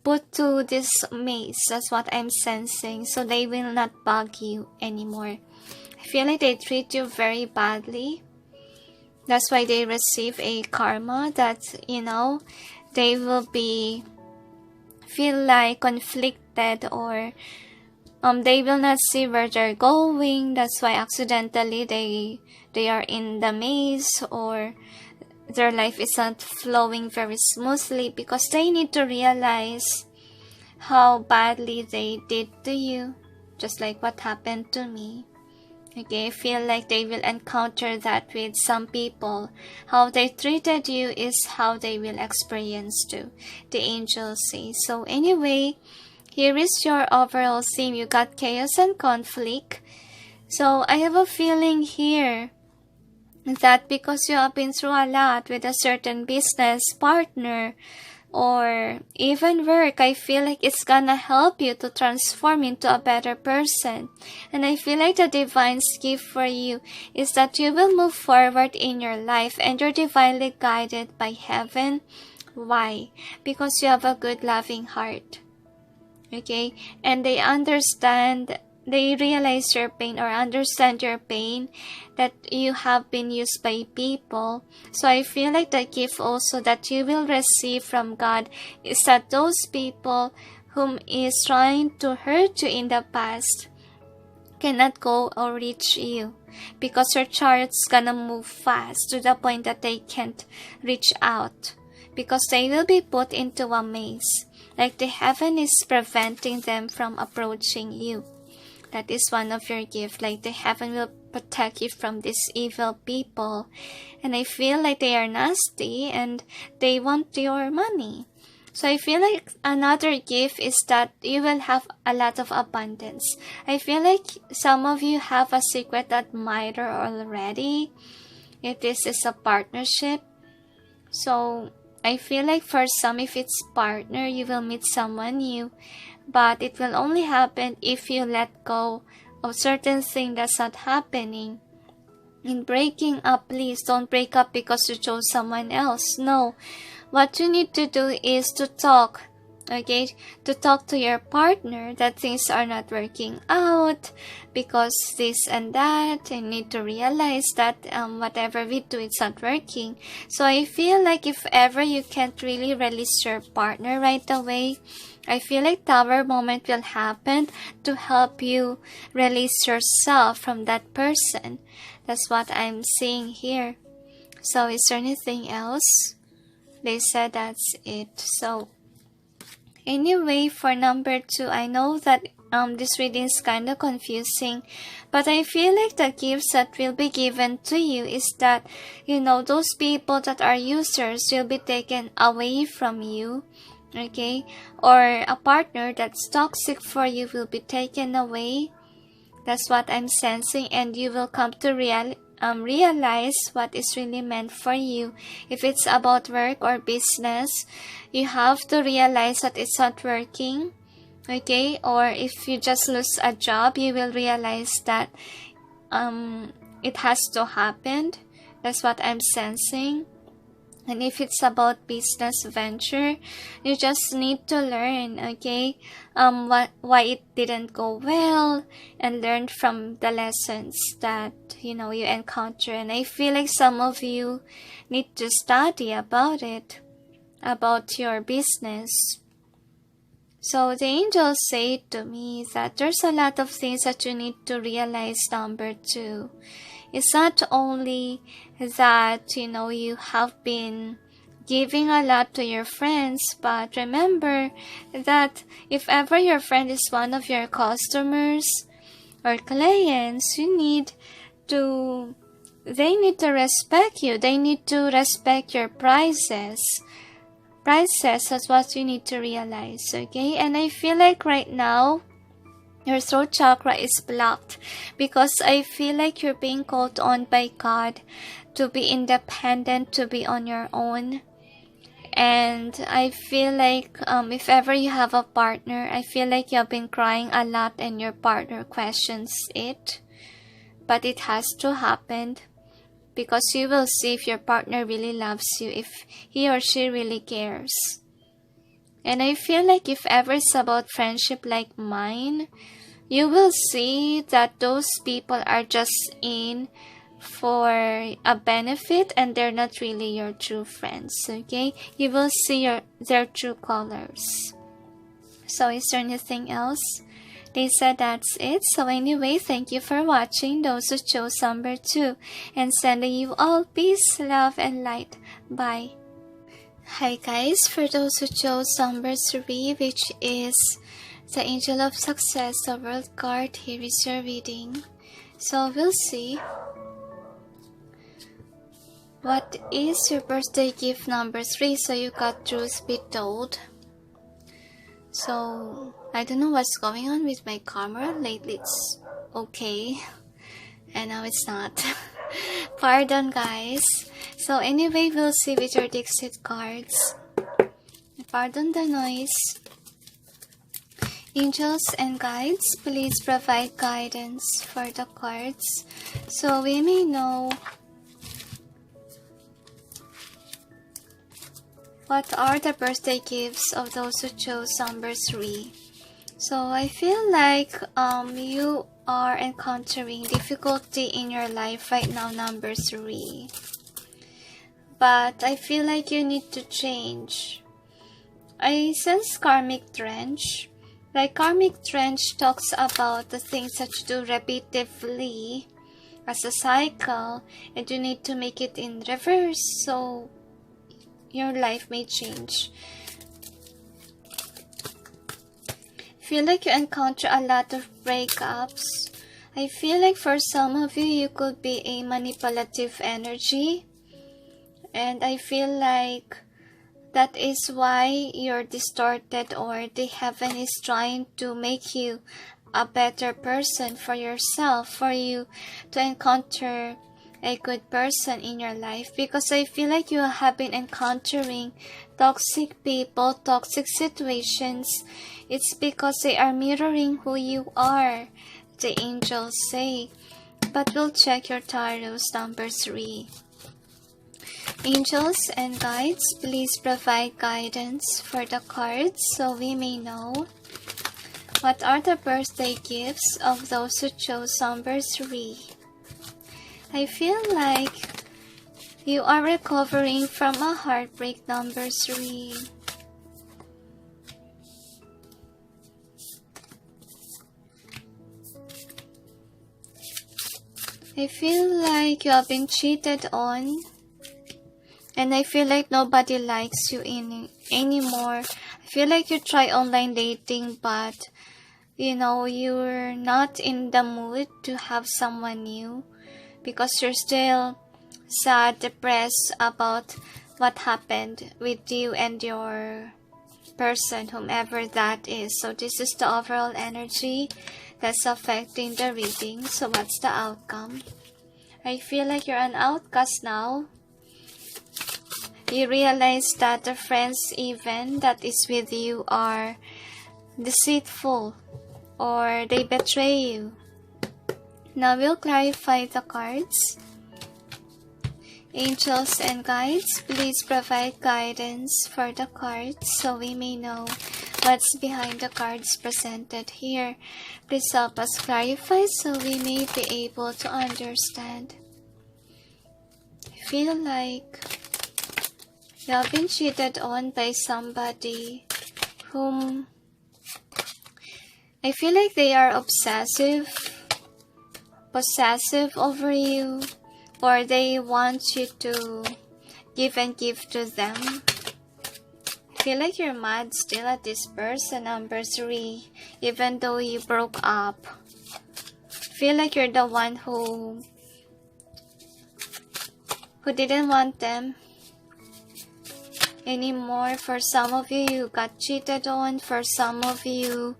put to this maze. That's what I'm sensing, so they will not bug you anymore. I feel like they treat you very badly. That's why they receive a karma that, you know, they will be feel like conflicted, or they will not see where they're going. That's why accidentally they are in the maze, or their life is not flowing very smoothly because they need to realize how badly they did to you, just like what happened to me. Okay, I feel like they will encounter that with some people. How they treated you is how they will experience too, the angels say. So anyway, here is your overall theme. You got chaos and conflict. So I have a feeling here that because you have been through a lot with a certain business partner or even work, I feel like it's gonna help you to transform into a better person. And I feel like the divine's gift for you is that you will move forward in your life and you're divinely guided by heaven Why? Because you have a good loving heart. Okay? And they understand, they realize your pain or understand your pain, that you have been used by people. So I feel like the gift also that you will receive from God is that those people whom is trying to hurt you in the past cannot go or reach you, because your chart's gonna move fast to the point that they can't reach out, because they will be put into a maze, like the heaven is preventing them from approaching you. That is one of your gifts, like the heaven will protect you from these evil people. And I feel like they are nasty and they want your money. So I feel like another gift is that you will have a lot of abundance. I feel like some of you have a secret admirer already, if this is a partnership. So I feel like for some, if it's partner, you will meet someone new, but it will only happen if you let go of certain thing that's not happening. In breaking up, please don't break up because you chose someone else. No. What you need to do is to talk, okay? To talk to your partner that things are not working out because this and that. You need to realize that whatever we do, it's not working. So I feel like if ever you can't really release your partner right away, I feel like Tower moment will happen to help you release yourself from that person. That's what I'm seeing here. So is there anything else? They said that's it. So anyway, for number 2, I know that this reading is kind of confusing, but I feel like the gifts that will be given to you is that, you know, those people that are users will be taken away from you, okay? Or a partner that's toxic for you will be taken away. That's what I'm sensing, and you will come to realize what is really meant for you. If it's about work or business, you have to realize that it's not working, okay? Or if you just lose a job, you will realize that it has to happen. That's what I'm sensing. And if it's about business venture, you just need to learn, okay, why it didn't go well, and learn from the lessons that, you know, you encounter. And I feel like some of you need to study about it, about your business. So the angels say to me that there's a lot of things that you need to realize, number 2. It's not only that, you know, you have been giving a lot to your friends, but remember that if ever your friend is one of your customers or clients, they need to respect you. They need to respect your prices. That's what you need to realize, okay? And I feel like right now, your throat chakra is blocked because I feel like you're being called on by God to be independent, to be on your own. And I feel like if ever you have a partner, I feel like you have been crying a lot and your partner questions it. But it has to happen because you will see if your partner really loves you, if he or she really cares. And I feel like if ever it's about friendship like mine, you will see that those people are just in for a benefit and they're not really your true friends, okay? You will see their true colors. So is there anything else? They said that's it. So anyway, thank you for watching, those who chose number 2. And sending you all peace, love, and light. Bye. Hi guys, for those who chose number 3, which is the Angel of Success, the World card, here is your reading. So we'll see. What is your birthday gift number 3? So you got truth be told. So I don't know what's going on with my camera. Lately it's okay, and now it's not. Pardon guys. So anyway, we'll see with your Dixit cards. Pardon the noise. Angels and guides, please provide guidance for the cards so we may know What are the birthday gifts of those who chose number 3? So I feel like you are encountering difficulty in your life right now, number 3. But I feel like you need to change. I sense karmic trench. Like karmic trench talks about the things that you do repeatedly as a cycle, and you need to make it in reverse so your life may change. Feel like you encounter a lot of breakups. I feel like for some of you, you could be a manipulative energy. And I feel like that is why you're distorted, or the heaven is trying to make you a better person for yourself, for you to encounter a good person in your life. Because I feel like you have been encountering toxic people, toxic situations. It's because they are mirroring who you are, the angels say. But we'll check your tarots, number 3. Angels and guides, please provide guidance for the cards so we may know. What are the birthday gifts of those who chose number 3? I feel like you are recovering from a heartbreak, number 3. I feel like you have been cheated on. And I feel like nobody likes you anymore. I feel like you try online dating, but you're not in the mood to have someone new because you're still sad, depressed about what happened with you and your person, whomever that is. So this is the overall energy that's affecting the reading. So what's the outcome? I feel like you're an outcast now. You realize that the friends even that is with you are deceitful or they betray you. Now we'll clarify the cards. Angels and guides, please provide guidance for the cards so we may know what's behind the cards presented here. Please help us clarify so we may be able to understand. I feel like you have been cheated on by somebody whom I feel like they are obsessive, possessive over you, or they want you to give and give to them. I feel like you're mad still at this person, number 3, even though you broke up. I feel like you're the one who didn't want them anymore. For some of you, you got cheated on. For some of you,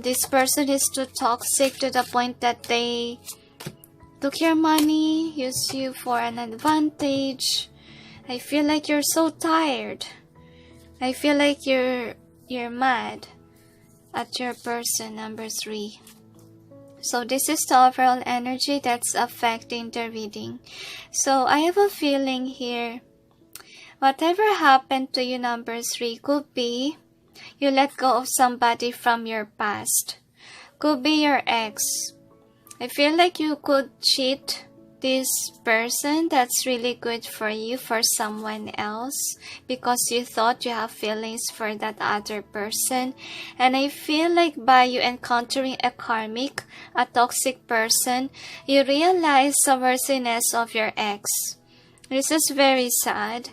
this person is too toxic to the point that they took your money, used you for an advantage. I feel like you're so tired. I feel like you're mad at your person, number 3. So this is the overall energy that's affecting the reading. So I have a feeling here, whatever happened to you, number 3, could be you let go of somebody from your past. Could be your ex. I feel like you could cheat this person that's really good for you for someone else because you thought you have feelings for that other person. And I feel like by you encountering a karmic, a toxic person, you realize the worthiness of your ex. This is very sad.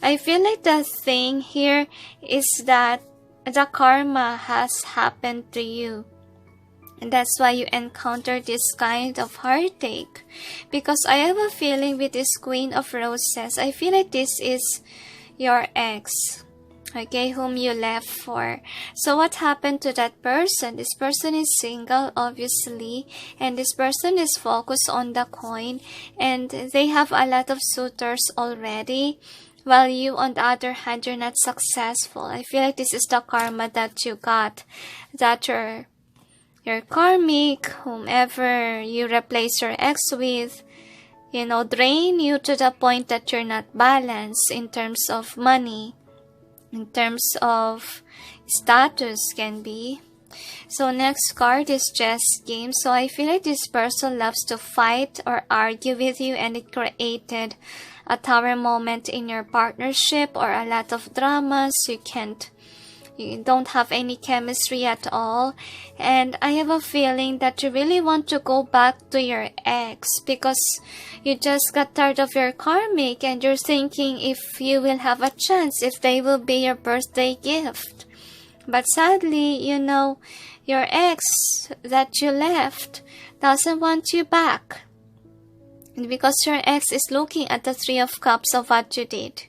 I feel like the thing here is that the karma has happened to you. And that's why you encounter this kind of heartache. Because I have a feeling with this Queen of Roses, I feel like this is your ex, okay, whom you left for. So what happened to that person? This person is single, obviously, and this person is focused on the coin, and they have a lot of suitors already. While you, on the other hand, you're not successful. I feel like this is the karma that you got. That your karmic, whomever you replace your ex with, drain you to the point that you're not balanced in terms of money, in terms of status can be. So next card is chess game. So I feel like this person loves to fight or argue with you, and it created a tower moment in your partnership or a lot of dramas. You don't have any chemistry at all, and I have a feeling that you really want to go back to your ex because you just got tired of your karmic, and you're thinking if you will have a chance, if they will be your birthday gift. But sadly, your ex that you left doesn't want you back, and because your ex is looking at the Three of Cups of what you did.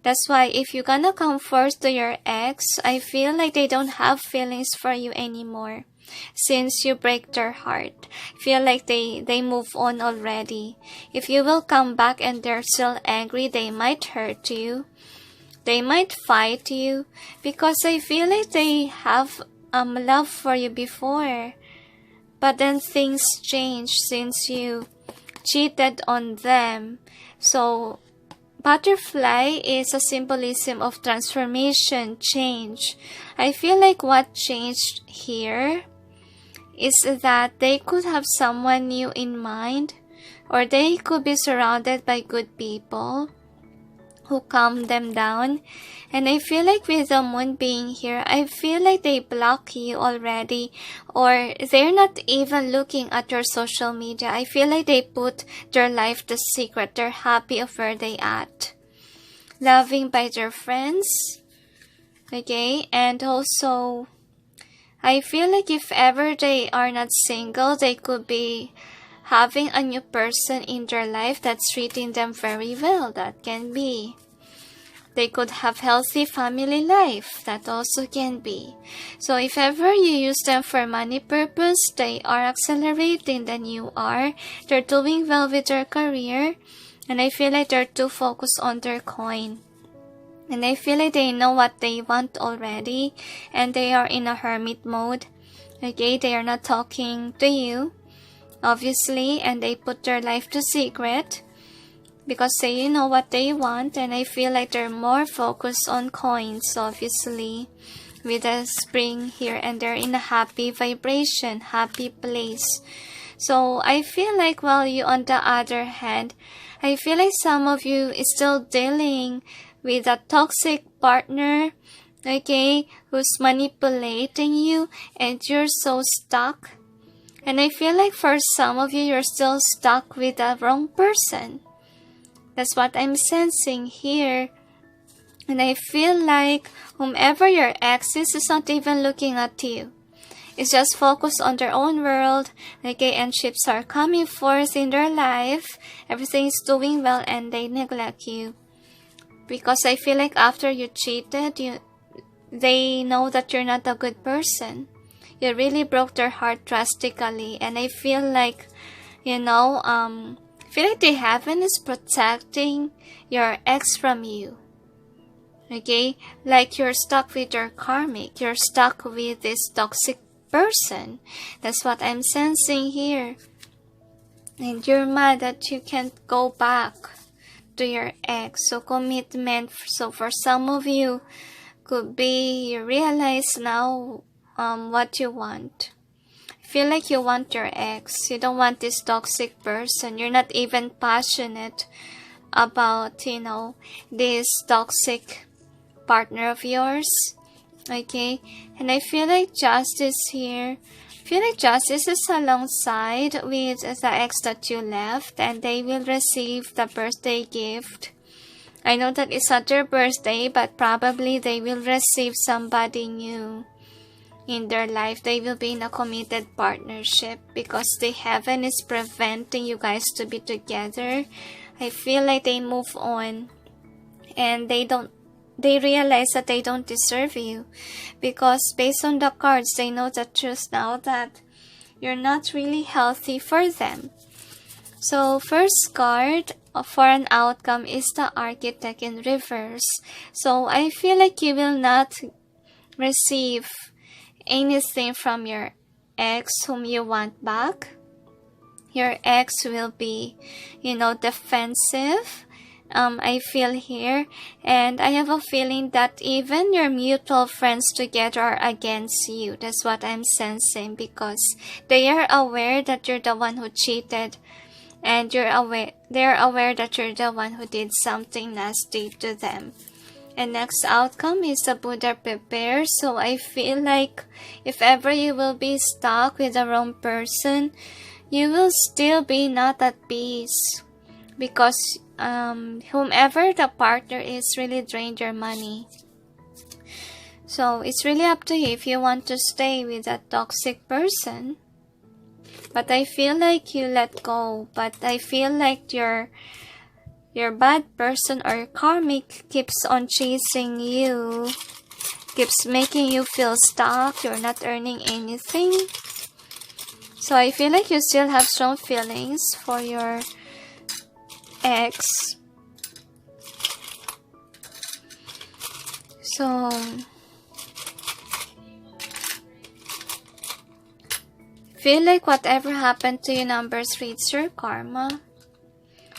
That's why if you're gonna come first to your ex, I feel like they don't have feelings for you anymore. Since you break their heart, feel like they move on already. If you will come back and they're still angry, they might hurt you. They might fight you because I feel like they have love for you before. But then things change since you cheated on them. So butterfly is a symbolism of transformation, change. I feel like what changed here is that they could have someone new in mind, or they could be surrounded by good people who calm them down. And I feel like with the moon being here, I feel like they block you already, or they're not even looking at your social media. I feel like they put their life to secret. They're happy of where they at, loving by their friends. Okay, and also I feel like if ever they are not single, they could be having a new person in their life that's treating them very well. That can be. They could have healthy family life. That also can be. So if ever you use them for money purpose, they are accelerating than you are. They're doing well with their career. And I feel like they're too focused on their coin. And I feel like they know what they want already. And they are in a hermit mode. Okay, they are not talking to you, obviously, and they put their life to secret because they know what they want. And I feel like they're more focused on coins, obviously, with the spring here, and they're in a happy vibration, happy place. So I feel like, while you, on the other hand, I feel like some of you is still dealing with a toxic partner, okay, who's manipulating you, and you're so stuck. And I feel like for some of you, you're still stuck with the wrong person. That's what I'm sensing here. And I feel like whomever your ex is not even looking at you. It's just focused on their own world. Okay, and ships are coming forth in their life. Everything's doing well, and they neglect you. Because I feel like after you cheated, they know that you're not a good person. You really broke their heart drastically. And I feel like, the heaven is protecting your ex from you. Okay? Like you're stuck with your karmic. You're stuck with this toxic person. That's what I'm sensing here. And you're mad that you can't go back to your ex. So commitment. So for some of you, could be you realize now what you want. Feel like you want your ex. You don't want this toxic person. You're not even passionate about, this toxic partner of yours. Okay? And I feel like justice here. I feel like justice is alongside with the ex that you left, and they will receive the birthday gift. I know that it's not their birthday, but probably they will receive somebody new in their life. They will be in a committed partnership because the heaven is preventing you guys to be together. I feel like they move on, and they realize that they don't deserve you, because based on the cards, they know the truth now that you're not really healthy for them. So first card for an outcome is the Architect in reverse. So I feel like you will not receive anything from your ex whom you want back. your ex will be, defensive. I feel here, and I have a feeling that even your mutual friends together are against you. That's what I'm sensing, because they are aware that you're the one who cheated, and they're aware that you're the one who did something nasty to them. And next outcome is the Buddha prepare. So I feel like if ever you will be stuck with the wrong person, you will still be not at peace, because whomever the partner is really drained your money. So it's really up to you if you want to stay with that toxic person. But I feel like you let go. But I feel like your bad person or karmic keeps on chasing you, keeps making you feel stuck, you're not earning anything. So I feel like you still have strong feelings for your ex. So feel like whatever happened to you, number 3, it's your karma.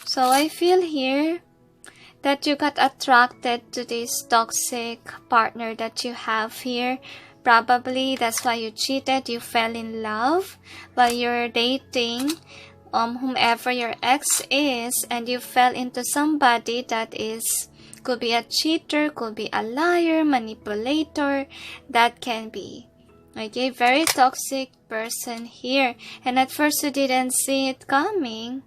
So I feel here that you got attracted to this toxic partner that you have here. Probably that's why you cheated. You fell in love while you're dating whomever your ex is, and you fell into somebody that could be a cheater, could be a liar, manipulator. That can be. Okay, very toxic person here. And at first you didn't see it coming.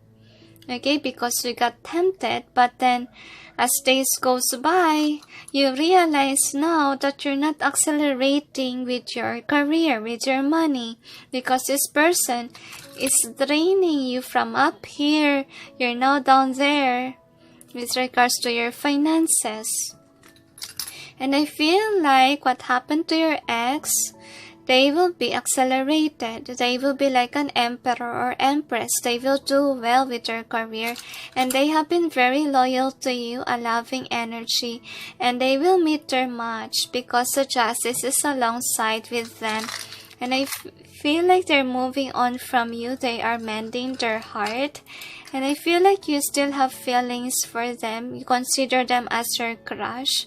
Okay, because you got tempted, but then as days goes by, you realize now that you're not accelerating with your career, with your money, because this person is draining you from up here. You're now down there with regards to your finances. And I feel like what happened to your ex, they will be accelerated. They will be like an emperor or empress. They will do well with their career. And they have been very loyal to you, a loving energy. And they will meet their match because the justice is alongside with them. And I feel like they're moving on from you. They are mending their heart. And I feel like you still have feelings for them. You consider them as your crush.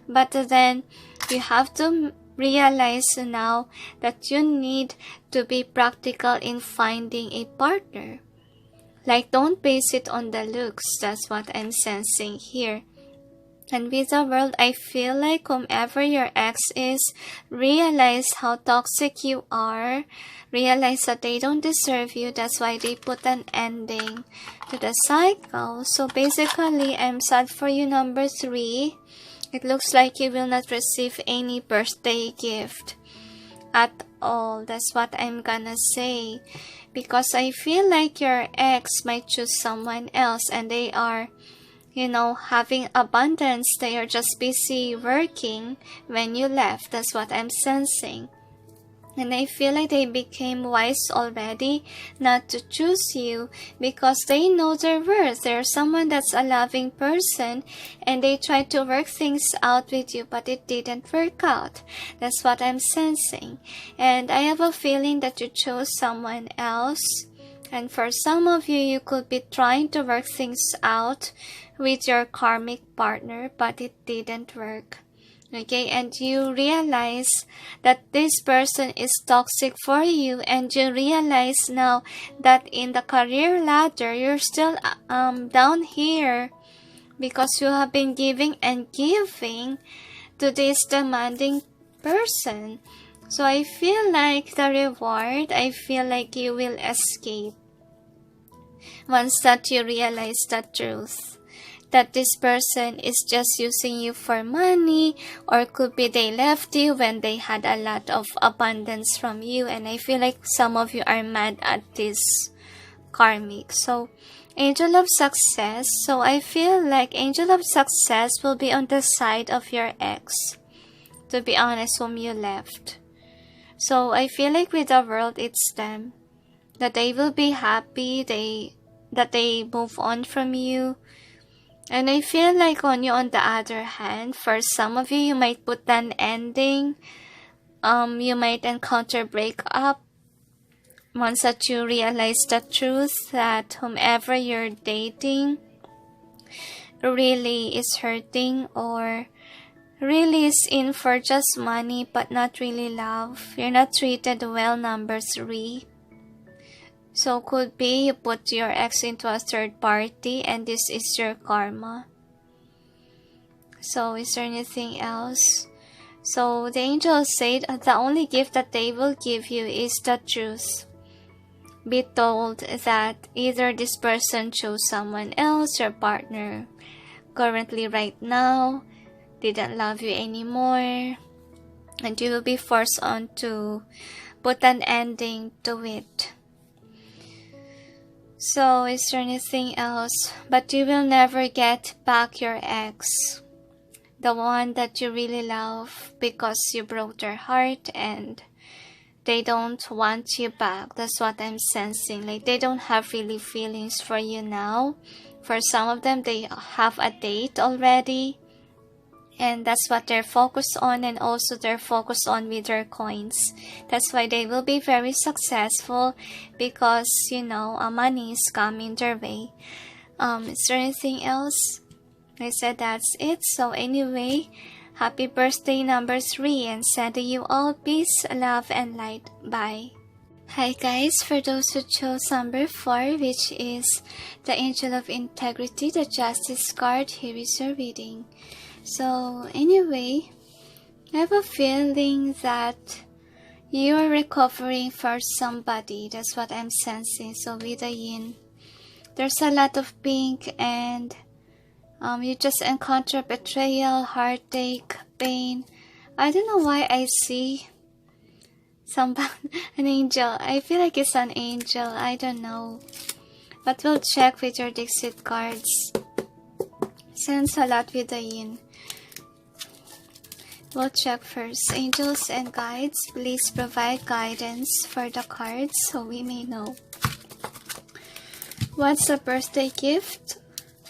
But then you have to realize now that you need to be practical in finding a partner. Like, don't base it on the looks. That's what I'm sensing here. And with the world, I feel like whomever your ex is, realize how toxic you are. Realize that they don't deserve you. That's why they put an ending to the cycle. So basically, I'm sad for you, number 3. It looks like you will not receive any birthday gift at all. That's what I'm gonna say. Because I feel like your ex might choose someone else and they are, having abundance. They are just busy working when you left. That's what I'm sensing. And I feel like they became wise already not to choose you because they know their worth. They're someone that's a loving person and they tried to work things out with you, but it didn't work out. That's what I'm sensing. And I have a feeling that you chose someone else. And for some of you, you could be trying to work things out with your karmic partner, but it didn't work. Okay, and you realize that this person is toxic for you, and you realize now that in the career ladder, you're still down here because you have been giving and giving to this demanding person. So I feel like the reward, I feel like you will escape once that you realize the truth. That this person is just using you for money, or could be they left you when they had a lot of abundance from you. And I feel like some of you are mad at this karmic. So angel of success. So I feel like angel of success will be on the side of your ex, to be honest, whom you left. So I feel like with the world, it's them, that they will be happy, that they move on from you. And I feel like on you, on the other hand, for some of you, you might put an ending. You might encounter breakup. once that you realize the truth that whomever you're dating really is hurting or really is in for just money but not really love. You're not treated well, number 3. So could be you put your ex into a third party and this is your karma. So is there anything else? So the angels said the only gift that they will give you is the truth. Be told that either this person chose someone else, your partner currently right now didn't love you anymore, and you will be forced on to put an ending to it. So is there anything else? But you will never get back your ex, the one that you really love, because you broke their heart and they don't want you back. That's what I'm sensing. Like they don't have really feelings for you now. For some of them, they have a date already. And that's what they're focused on, and also they're focused on with their coins. That's why they will be very successful because, you know, money is coming their way. Is there anything else? I said that's it. So anyway, happy birthday number 3 and sending you all peace, love, and light. Bye. Hi guys, for those who chose number 4, which is the Angel of Integrity, the Justice card, here is your reading. So anyway, I have a feeling that you are recovering for somebody. That's what I'm sensing. So with the yin, there's a lot of pink, and you just encounter betrayal, heartache, pain. I don't know why I see an angel. I feel like it's an angel. I don't know. But we'll check with your Dixit cards. Sense a lot with the yin. We'll check first. Angels and guides, please provide guidance for the cards so we may know. What's the birthday gift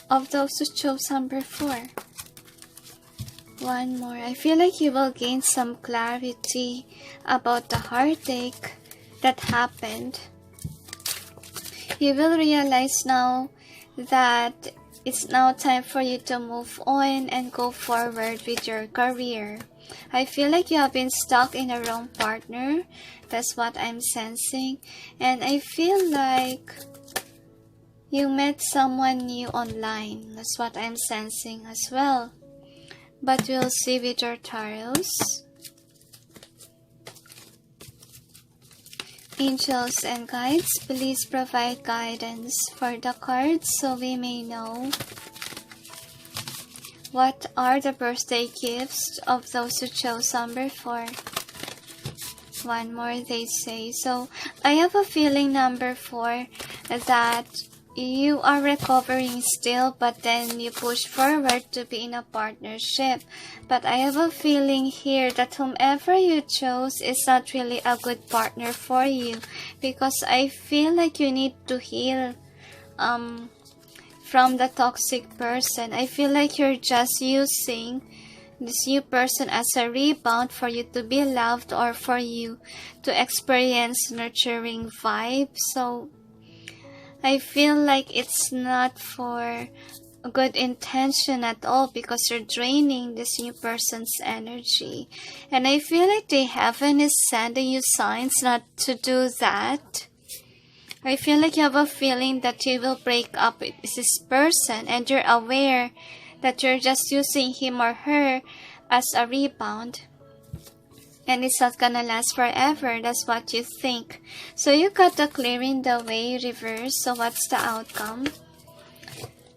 of those who chose number 4? One more. I feel like you will gain some clarity about the heartache that happened. You will realize now that it's now time for you to move on and go forward with your career. I feel like you have been stuck in a wrong partner. That's what I'm sensing. And I feel like you met someone new online. That's what I'm sensing as well. But we'll see with your tarots. Angels and guides, please provide guidance for the cards so we may know what are the birthday gifts of those who chose number 4. One more, they say. So I have a feeling, number 4, that you are recovering still, but then you push forward to be in a partnership. But I have a feeling here that whomever you chose is not really a good partner for you, because I feel like you need to heal from the toxic person. I feel like you're just using this new person as a rebound for you to be loved or for you to experience nurturing vibes. So I feel like it's not for a good intention at all, because you're draining this new person's energy. And I feel like the heaven is sending you signs not to do that. I feel like you have a feeling that you will break up with this person, and you're aware that you're just using him or her as a rebound. And it's not gonna last forever. That's what you think. So you got the clearing the way reverse. So what's the outcome?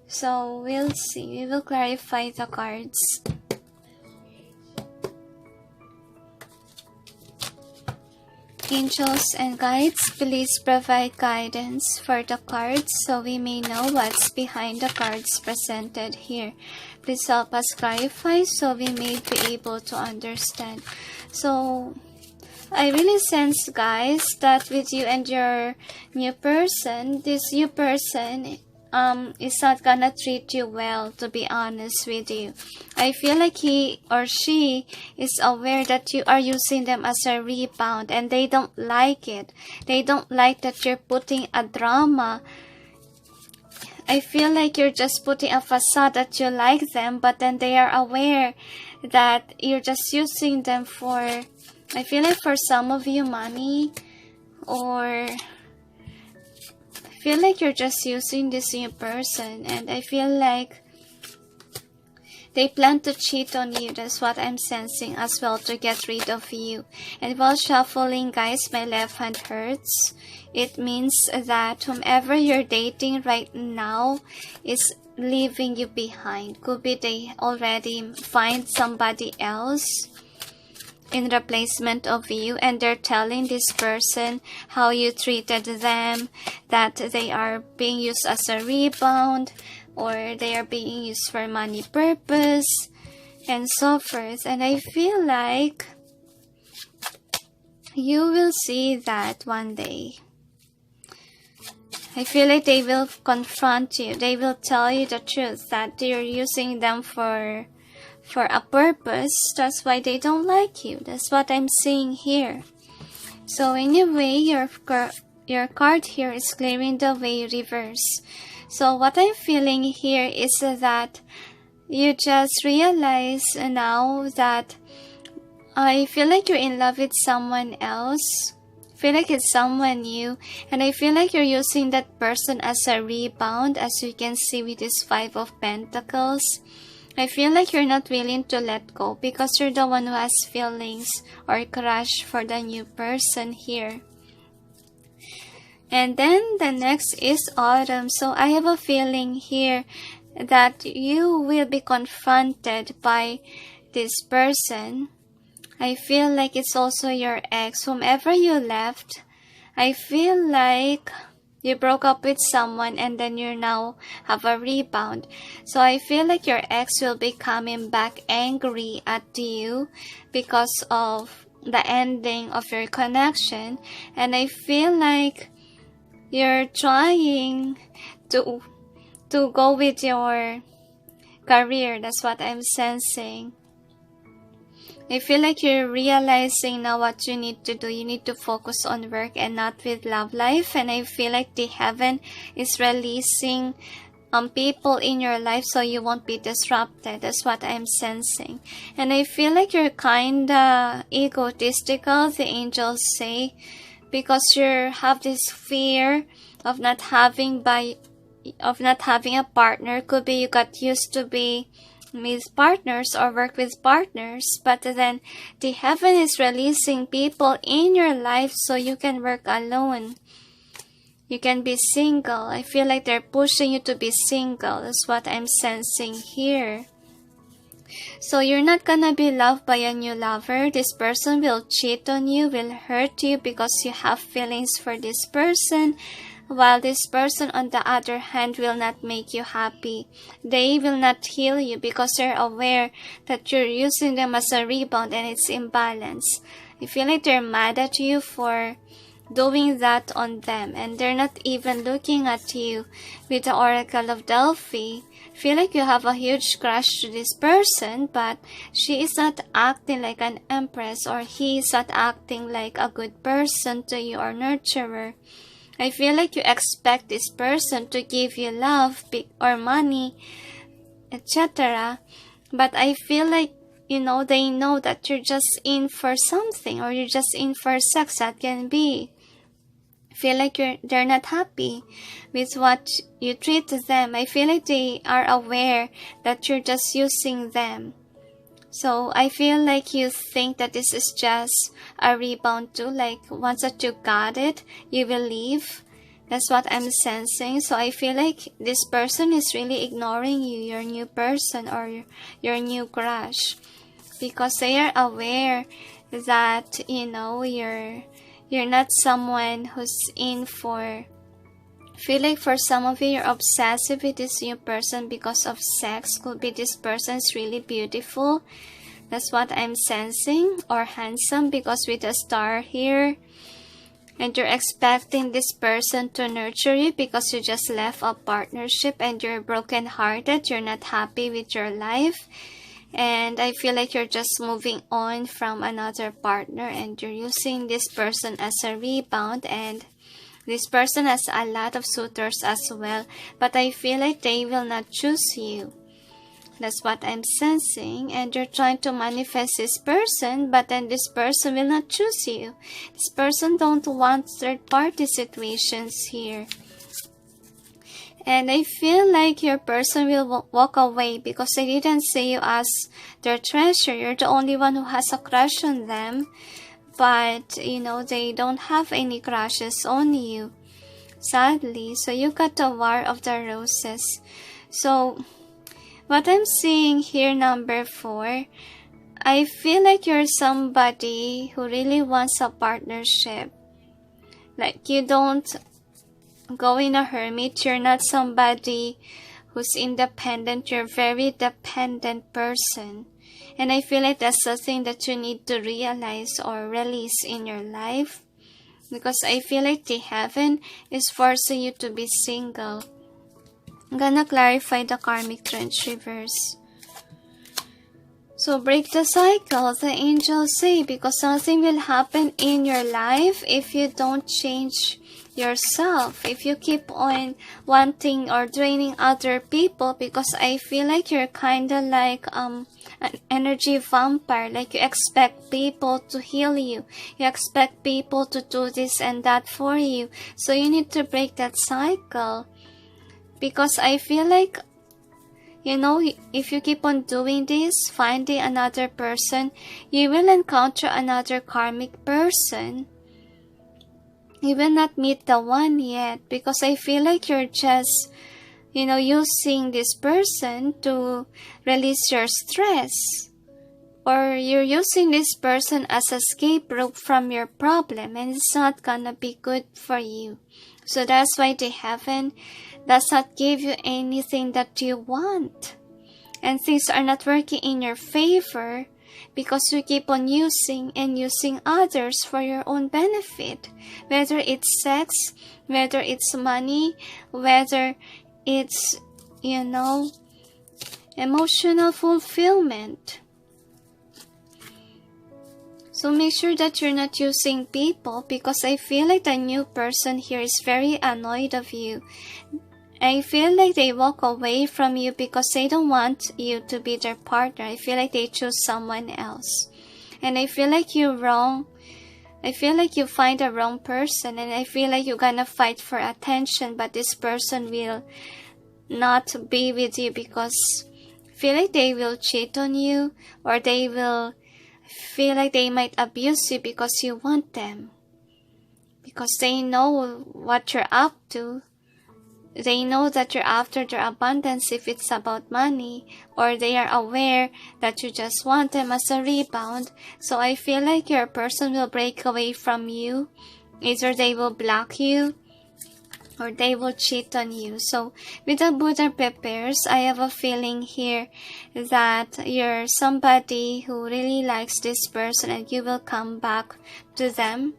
So we'll see. We will clarify the cards. Angels and guides, please provide guidance for the cards so we may know what's behind the cards presented here. Please help us clarify so we may be able to understand. So I really sense, guys, that with you and your new person, this new person is not gonna treat you well, to be honest with you. I feel like he or she is aware that you are using them as a rebound, and they don't like it. They don't like that you're putting a drama. I feel like you're just putting a facade that you like them, but then they are aware that you're just using them for, I feel like for some of you, money, or I feel like you're just using this new person, and I feel like they plan to cheat on you. That's what I'm sensing as well, to get rid of you. And while shuffling, guys, my left hand hurts. It means that whomever you're dating right now is leaving you behind. Could be they already find somebody else in replacement of you, and they're telling this person how you treated them, that they are being used as a rebound, or they are being used for money purpose, and so forth. And I feel like you will see that one day. I feel like they will confront you. They will tell you the truth, that you're using them for a purpose. That's why they don't like you. That's what I'm seeing here. So anyway, your card here is clearing the way, reverse. So what I'm feeling here is that you just realize now that I feel like you're in love with someone else. I feel like it's someone new, and I feel like you're using that person as a rebound, as you can see with this 5 of Pentacles. I feel like you're not willing to let go because you're the one who has feelings or crush for the new person here. And then the next is autumn. So I have a feeling here that you will be confronted by this person. I feel like it's also your ex, whomever you left. I feel like you broke up with someone and then you now have a rebound. So I feel like your ex will be coming back angry at you because of the ending of your connection. And I feel like you're trying to go with your career. That's what I'm sensing. I feel like you're realizing now what you need to do. You need to focus on work and not with love life. And I feel like the heaven is releasing people in your life so you won't be disrupted. That's what I'm sensing. And I feel like you're kinda egotistical, the angels say, because you have this fear of not having a partner. Could be you got used to be with partners or work with partners, but then the heaven is releasing people in your life so you can work alone. You can be single. I feel like they're pushing you to be single. That's what I'm sensing here. So you're not gonna be loved by a new lover. This person will cheat on you, will hurt you because you have feelings for this person, while this person on the other hand will not make you happy. They will not heal you because they're aware that you're using them as a rebound and it's imbalance. I feel like they're mad at you for doing that on them, and they're not even looking at you with the Oracle of Delphi. I feel like you have a huge crush to this person, but she is not acting like an empress, or he is not acting like a good person to you or nurturer. I feel like you expect this person to give you love or money, etc. But I feel like, they know that you're just in for something, or you're just in for sex. That can be. I feel like they're not happy with what you treat them. I feel like they are aware that you're just using them. So I feel like you think that this is just a rebound too. Like once that you got it, you will leave. That's what I'm sensing. So I feel like this person is really ignoring you, your new person or your new crush, because they are aware that you're not someone who's in for. I feel like for some of you, you're obsessive with this new person because of sex. Could be this person's really beautiful. That's what I'm sensing. Or handsome, because with a star here. And you're expecting this person to nurture you because you just left a partnership and you're brokenhearted. You're not happy with your life. And I feel like you're just moving on from another partner and you're using this person as a rebound. And this person has a lot of suitors as well. But I feel like they will not choose you. That's what I'm sensing. And you're trying to manifest this person, but then this person will not choose you. This person don't want third-party situations here. And I feel like your person will walk away because they didn't see you as their treasure. You're the only one who has a crush on them. But, you know, they don't have any crushes on you. Sadly. So you got the War of the Roses. So what I'm seeing here, number 4, I feel like you're somebody who really wants a partnership. Like you don't go in a hermit. You're not somebody who's independent. You're a very dependent person. And I feel like that's the thing that you need to realize or release in your life. Because I feel like the heaven is forcing you to be single. I'm gonna clarify the karmic trench reverse. So break the cycle, the angels say, because something will happen in your life if you don't change yourself. If you keep on wanting or draining other people, because I feel like you're kind of like an energy vampire. Like you expect people to heal you. You expect people to do this and that for you. So you need to break that cycle. Because I feel like, you know, if you keep on doing this, finding another person, you will encounter another karmic person. You will not meet the one yet. Because I feel like you're just, you know, using this person to release your stress. Or you're using this person as a scapegoat from your problem. And it's not gonna be good for you. So that's why the heaven does not give you anything that you want. And things are not working in your favor because you keep on using and using others for your own benefit. Whether it's sex, whether it's money, whether it's, you know, emotional fulfillment. So make sure that you're not using people because I feel like the new person here is very annoyed of you. I feel like they walk away from you because they don't want you to be their partner. I feel like they choose someone else. And I feel like you're wrong. I feel like you find a wrong person. And I feel like you're gonna fight for attention. But this person will not be with you because I feel like they will cheat on you. Or they will feel like they might abuse you because you want them. Because they know what you're up to. They know that you're after their abundance if it's about money, or they are aware that you just want them as a rebound. So I feel like your person will break away from you. Either they will block you or they will cheat on you. So with the Buddha prepares, I have a feeling here that you're somebody who really likes this person and you will come back to them.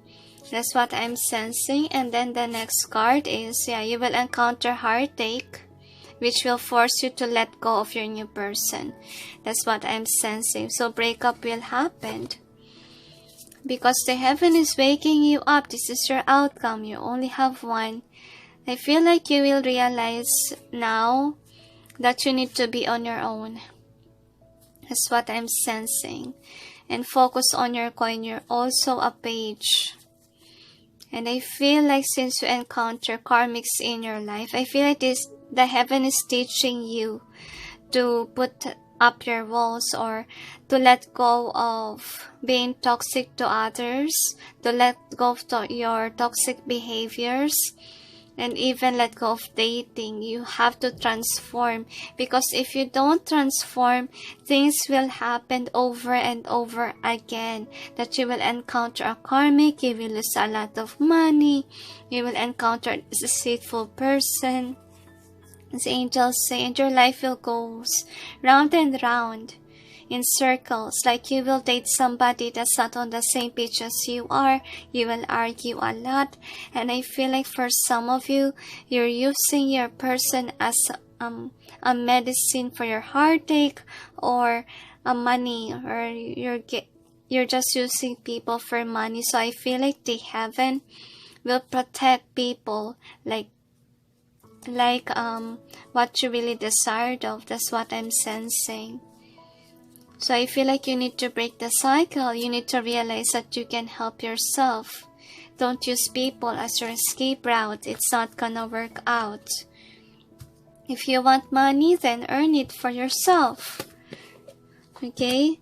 That's what I'm sensing. And then the next card is, you will encounter heartache, which will force you to let go of your new person. That's what I'm sensing. So breakup will happen. Because the heaven is waking you up. This is your outcome. You only have one. I feel like you will realize now that you need to be on your own. That's what I'm sensing. And focus on your coin. You're also a page. And I feel like since you encounter karmics in your life, I feel like the heaven is teaching you to put up your walls or to let go of being toxic to others, to let go of your toxic behaviors, and even let go of dating. You have to transform, because if you don't transform, things will happen over and over again. That you will encounter a karmic, you will lose a lot of money, you will encounter a deceitful person, as angels say, and your life will go round and round. in circles. Like you will date somebody that's not on the same page as you are. You will argue a lot. And I feel like for some of you, you're using your person as a medicine for your heartache, or a money, or you're just using people for money. So I feel like the heaven will protect people like what you really desired of. That's what I'm sensing. So I feel like you need to break the cycle. You need to realize that you can help yourself. Don't use people as your escape route. It's not gonna work out. If you want money, then earn it for yourself. Okay?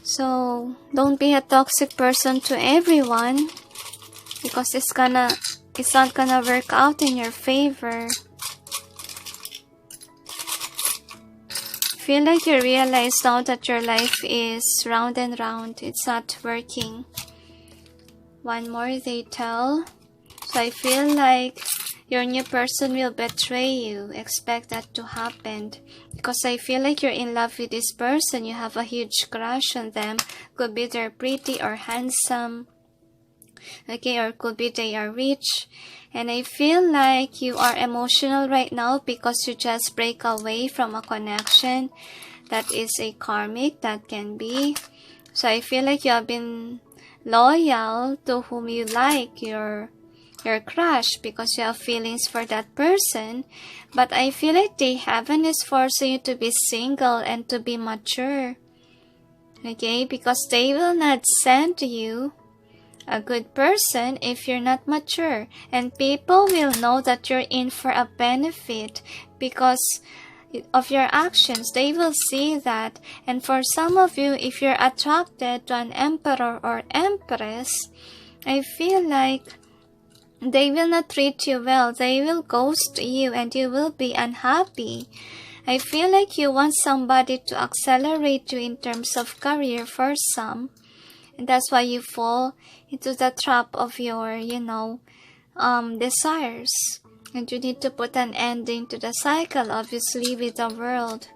So don't be a toxic person to everyone, because it's not gonna work out in your favor. Feel like you realize now that your life is round and round. It's not working. One more, they tell. So I feel like your new person will betray you. Expect that to happen. Because I feel like you're in love with this person. You have a huge crush on them. Could be they're pretty or handsome. Okay, or could be they are rich. And I feel like you are emotional right now because you just break away from a connection that is a karmic, that can be. So I feel like you have been loyal to whom you like, your crush, because you have feelings for that person. But I feel like the heaven is forcing you to be single and to be mature. Okay, because they will not send you a good person if you're not mature, and people will know that you're in for a benefit because of your actions. They will see that. And for some of you, if you're attracted to an emperor or empress, I feel like they will not treat you well. They will ghost you and you will be unhappy. I feel like you want somebody to accelerate you in terms of career for some. And that's why you fall into the trap of your, desires. And you need to put an ending to the cycle, obviously, with the world.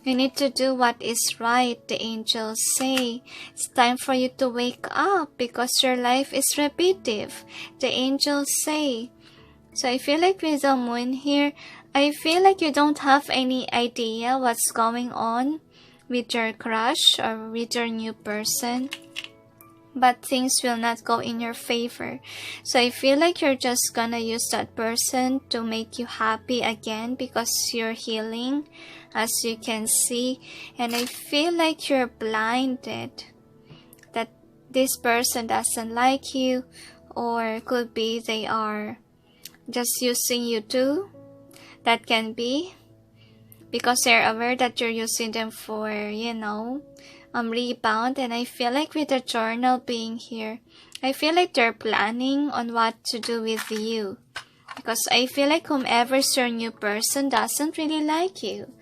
You need to do what is right, the angels say. It's time for you to wake up because your life is repetitive, the angels say. So I feel like with the moon here, I feel like you don't have any idea what's going on with your crush or with your new person. But things will not go in your favor. So I feel like you're just gonna use that person to make you happy again because you're healing, as you can see. And I feel like you're blinded, that this person doesn't like you, or could be they are just using you too. That can be because they're aware that you're using them for, rebound. And I feel like with the journal being here, I feel like they're planning on what to do with you, because I feel like whomever's your new person doesn't really like you.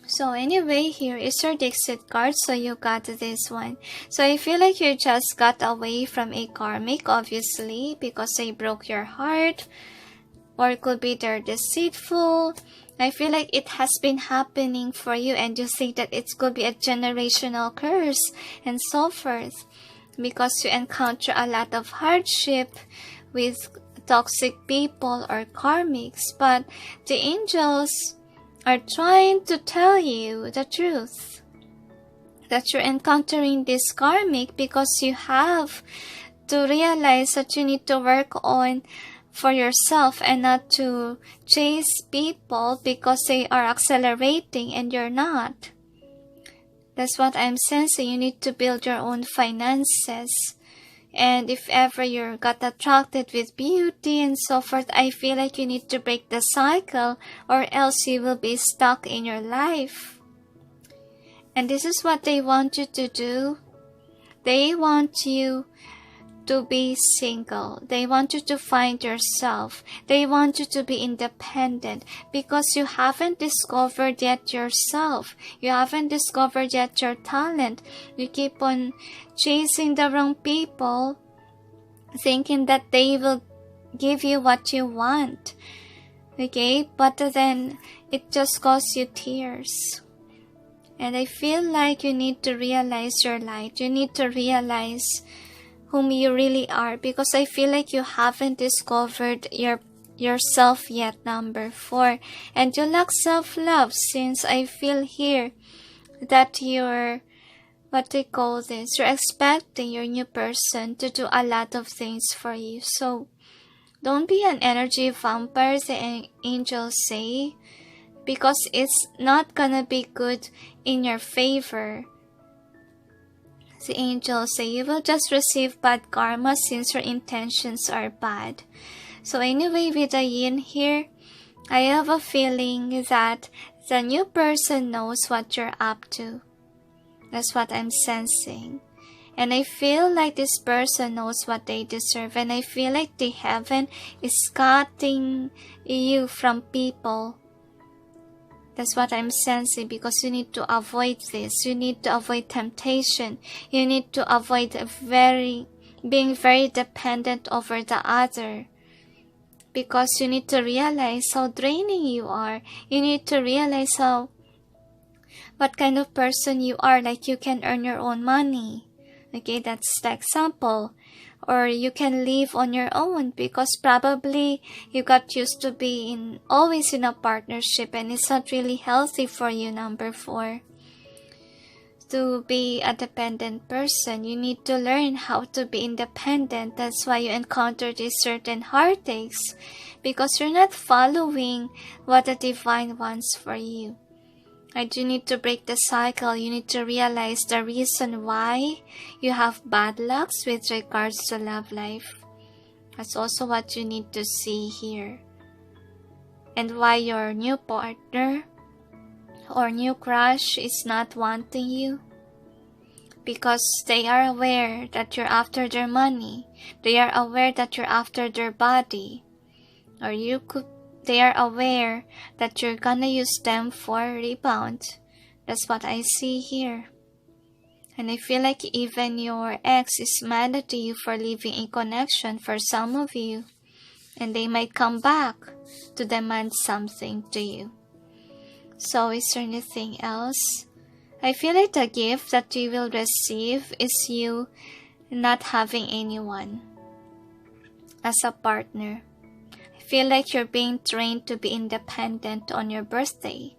So anyway, here is your Dixit card, so you got this one. So I feel like you just got away from a karmic, obviously, because they broke your heart, or it could be they're deceitful. I feel like it has been happening for you and you think that it could be a generational curse and so forth, because you encounter a lot of hardship with toxic people or karmics. But the angels are trying to tell you the truth, that you're encountering this karmic because you have to realize that you need to work on for yourself and not to chase people because they are accelerating and you're not. That's what I'm sensing. You need to build your own finances. And if ever you got attracted with beauty and so forth, I feel like you need to break the cycle, or else you will be stuck in your life. And this is what they want you to do. They want you to be single. They want you to find yourself. They want you to be independent because you haven't discovered yet yourself. You haven't discovered yet your talent. You keep on chasing the wrong people, thinking that they will give you what you want. Okay, but then it just causes you tears. And I feel like you need to realize your light. You need to realize whom you really are, because I feel like you haven't discovered yourself yet, number 4. And you lack self-love, since I feel here that you're, what do you call this? You're expecting your new person to do a lot of things for you. So don't be an energy vampire, the angels say, because it's not gonna be good in your favor. The angels say you will just receive bad karma since your intentions are bad. So anyway, with the yin here, I have a feeling that the new person knows what you're up to. That's what I'm sensing. And I feel like this person knows what they deserve. And I feel like the heaven is cutting you from people. That's what I'm sensing, because you need to avoid this. You need to avoid temptation. You need to avoid being very dependent over the other. Because you need to realize how draining you are. You need to realize what kind of person you are. Like you can earn your own money. Okay, that's the example. Or you can live on your own, because probably you got used to being always in a partnership, and it's not really healthy for you, number 4. To be a dependent person, you need to learn how to be independent. That's why you encounter these certain heartaches, because you're not following what the divine wants for you. And you need to break the cycle. You need to realize the reason why you have bad lucks with regards to love life. That's also what you need to see here. And why your new partner or new crush is not wanting you. Because they are aware that you're after their money. They are aware that you're after their body. Or they are aware that you're gonna use them for rebound. That's what I see here. And I feel like even your ex is mad at you for leaving a connection for some of you. And they might come back to demand something to you. So is there anything else? I feel like the gift that you will receive is you not having anyone as a partner. Feel like you're being trained to be independent on your birthday.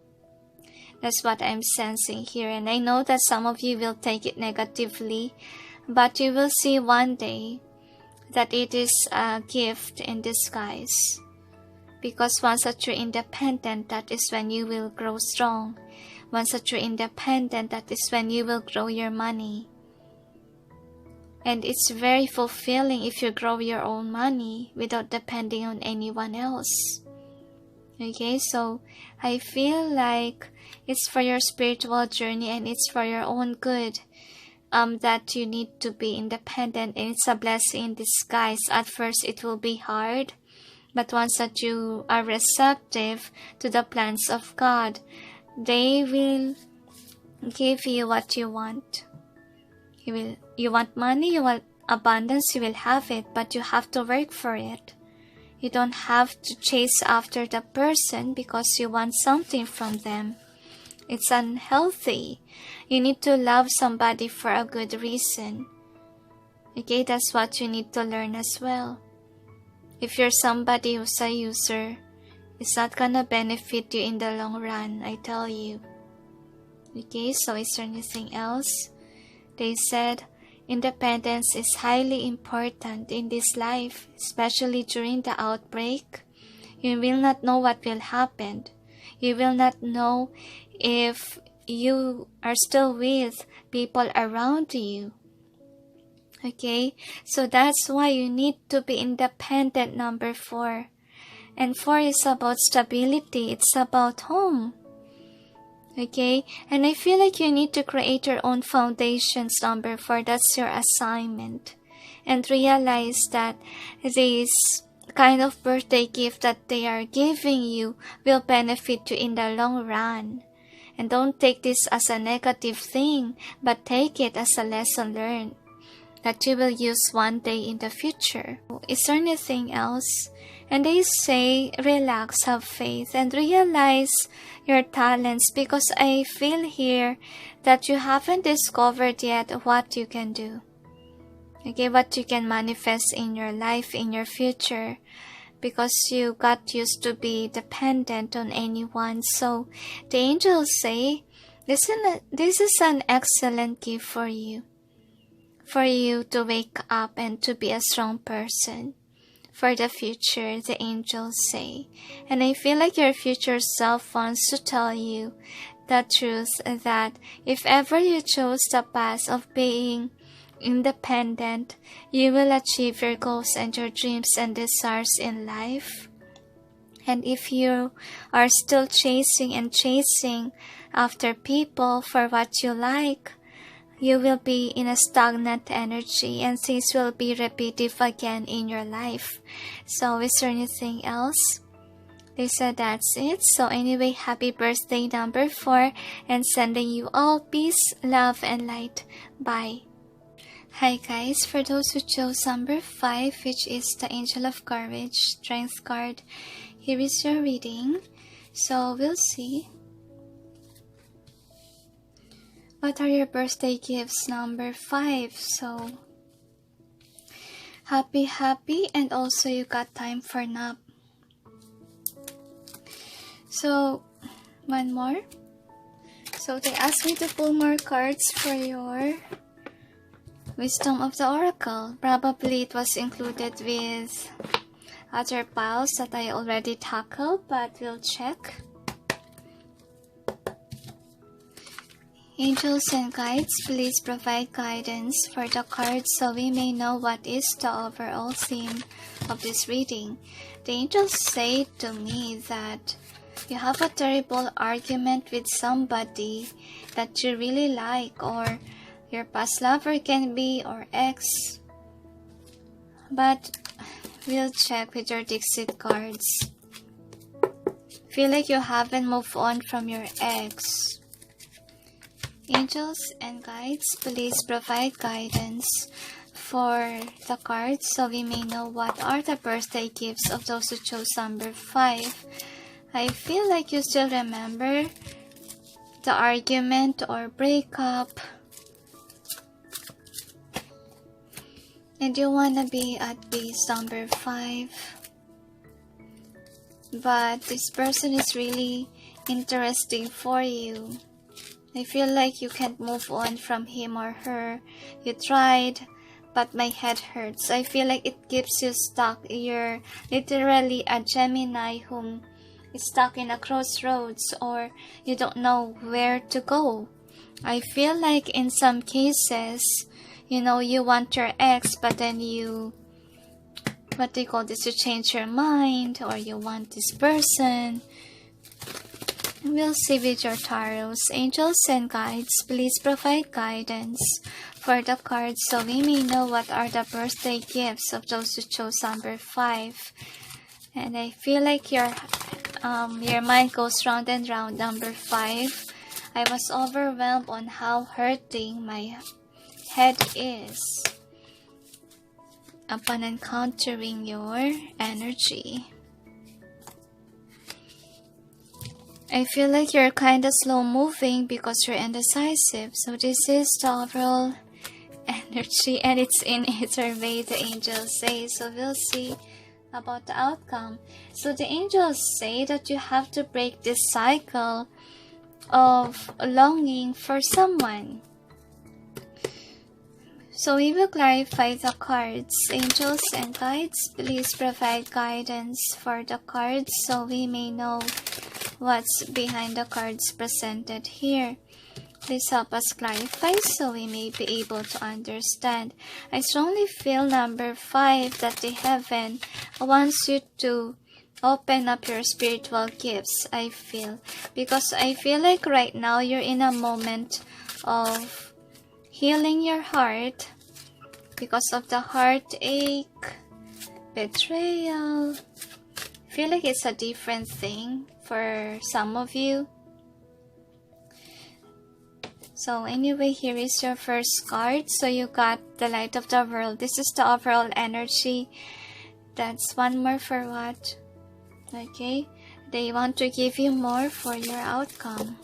That's what I'm sensing here. And I know that some of you will take it negatively, but you will see one day that it is a gift in disguise. Because once that you're independent, that is when you will grow strong. Once that you're independent, that is when you will grow your money. And it's very fulfilling if you grow your own money without depending on anyone else. Okay, so I feel like it's for your spiritual journey and it's for your own good that you need to be independent, and it's a blessing in disguise. At first it will be hard, but once that you are receptive to the plans of God, they will give you what you want. You want money, you want abundance, you will have it, but you have to work for it. You don't have to chase after the person because you want something from them. It's unhealthy. You need to love somebody for a good reason. Okay, that's what you need to learn as well. If you're somebody who's a user, it's not gonna benefit you in the long run, I tell you. Okay, so is there anything else? They said, independence is highly important in this life, especially during the outbreak. You will not know what will happen. You will not know if you are still with people around you. Okay, so that's why you need to be independent, number 4. And 4 is about stability. It's about home. Okay, and I feel like you need to create your own foundations, number 4. That's your assignment. And realize that this kind of birthday gift that they are giving you will benefit you in the long run. And don't take this as a negative thing, but take it as a lesson learned. that you will use one day in the future. Is there anything else? And they say, relax, have faith, and realize your talents, because I feel here that you haven't discovered yet what you can do. Okay, what you can manifest in your life, in your future, because you got used to be dependent on anyone. So the angels say, this is an excellent gift for you to wake up and to be a strong person for the future, the angels say. And I feel like your future self wants to tell you the truth, that if ever you chose the path of being independent, you will achieve your goals and your dreams and desires in life. And if you are still chasing after people for what you like, you will be in a stagnant energy, and things will be repetitive again in your life. So is there anything else? They said that's it. So anyway, happy birthday number 4, and sending you all peace, love, and light. Bye. Hi guys, for those who chose number 5, which is the Angel of Courage, Strength card, here is your reading. So we'll see. What are your birthday gifts, number 5? So, happy, and also you got time for nap. So, one more. So, they asked me to pull more cards for your Wisdom of the Oracle. Probably it was included with other piles that I already tackled, but we'll check. Angels and guides, please provide guidance for the cards so we may know what is the overall theme of this reading. The angels say to me that you have a terrible argument with somebody that you really like, or your past lover can be, or ex. But we'll check with your Dixit cards. Feel like you haven't moved on from your ex. Angels and guides, please provide guidance for the cards so we may know what are the birthday gifts of those who chose number 5. I feel like you still remember the argument or breakup, and you want to be at peace, number 5. But this person is really interesting for you. I feel like you can't move on from him or her. You tried, but my head hurts. I feel like it keeps you stuck. You're literally a Gemini whom is stuck in a crossroads, or you don't know where to go. I feel like in some cases, you want your ex, but then you change your mind, or you want this person. We'll see with your tarots. Angels and guides, please provide guidance for the cards so we may know what are the birthday gifts of those who chose number 5. And I feel like your mind goes round and round, number 5. I was overwhelmed on how hurting my head is upon encountering your energy. I feel like you're kind of slow moving because you're indecisive. So this is the overall energy, and it's in either way, the angels say. So we'll see about the outcome. So the angels say that you have to break this cycle of longing for someone. So we will clarify the cards. Angels and guides, please provide guidance for the cards so we may know what's behind the cards presented here. Please help us clarify so we may be able to understand. I strongly feel, number 5, that the heaven wants you to open up your spiritual gifts, I feel. Because I feel like right now you're in a moment of healing your heart because of the heartache, betrayal. I feel like it's a different thing for some of you. So anyway, here is your first card. So you got the Light of the World. This is the overall energy. That's one more for what? Okay. They want to give you more for your outcome.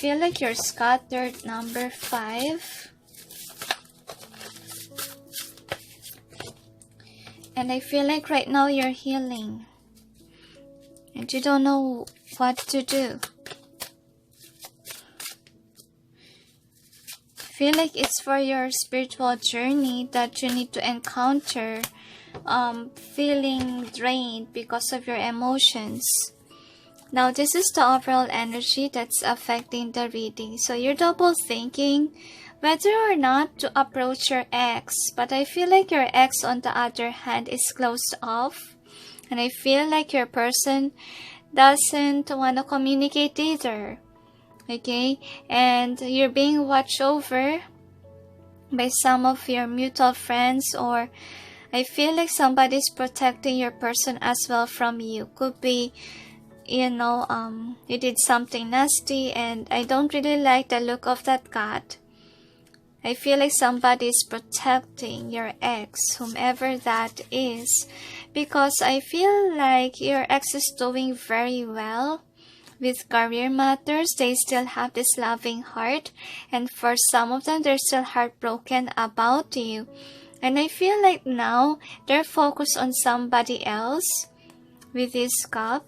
Feel like you're scattered, number 5. And I feel like right now you're healing. And you don't know what to do. Feel like it's for your spiritual journey that you need to encounter feeling drained because of your emotions. Now, this is the overall energy that's affecting the reading. So, you're double thinking whether or not to approach your ex. But I feel like your ex, on the other hand, is closed off. And I feel like your person doesn't want to communicate either. Okay? And you're being watched over by some of your mutual friends, or I feel like somebody's protecting your person as well from you. Could be, you did something nasty, and I don't really like the look of that cat. I feel like somebody is protecting your ex, whomever that is, because I feel like your ex is doing very well with career matters. They still have this loving heart, and for some of them, they're still heartbroken about you. And I feel like now they're focused on somebody else with this cup.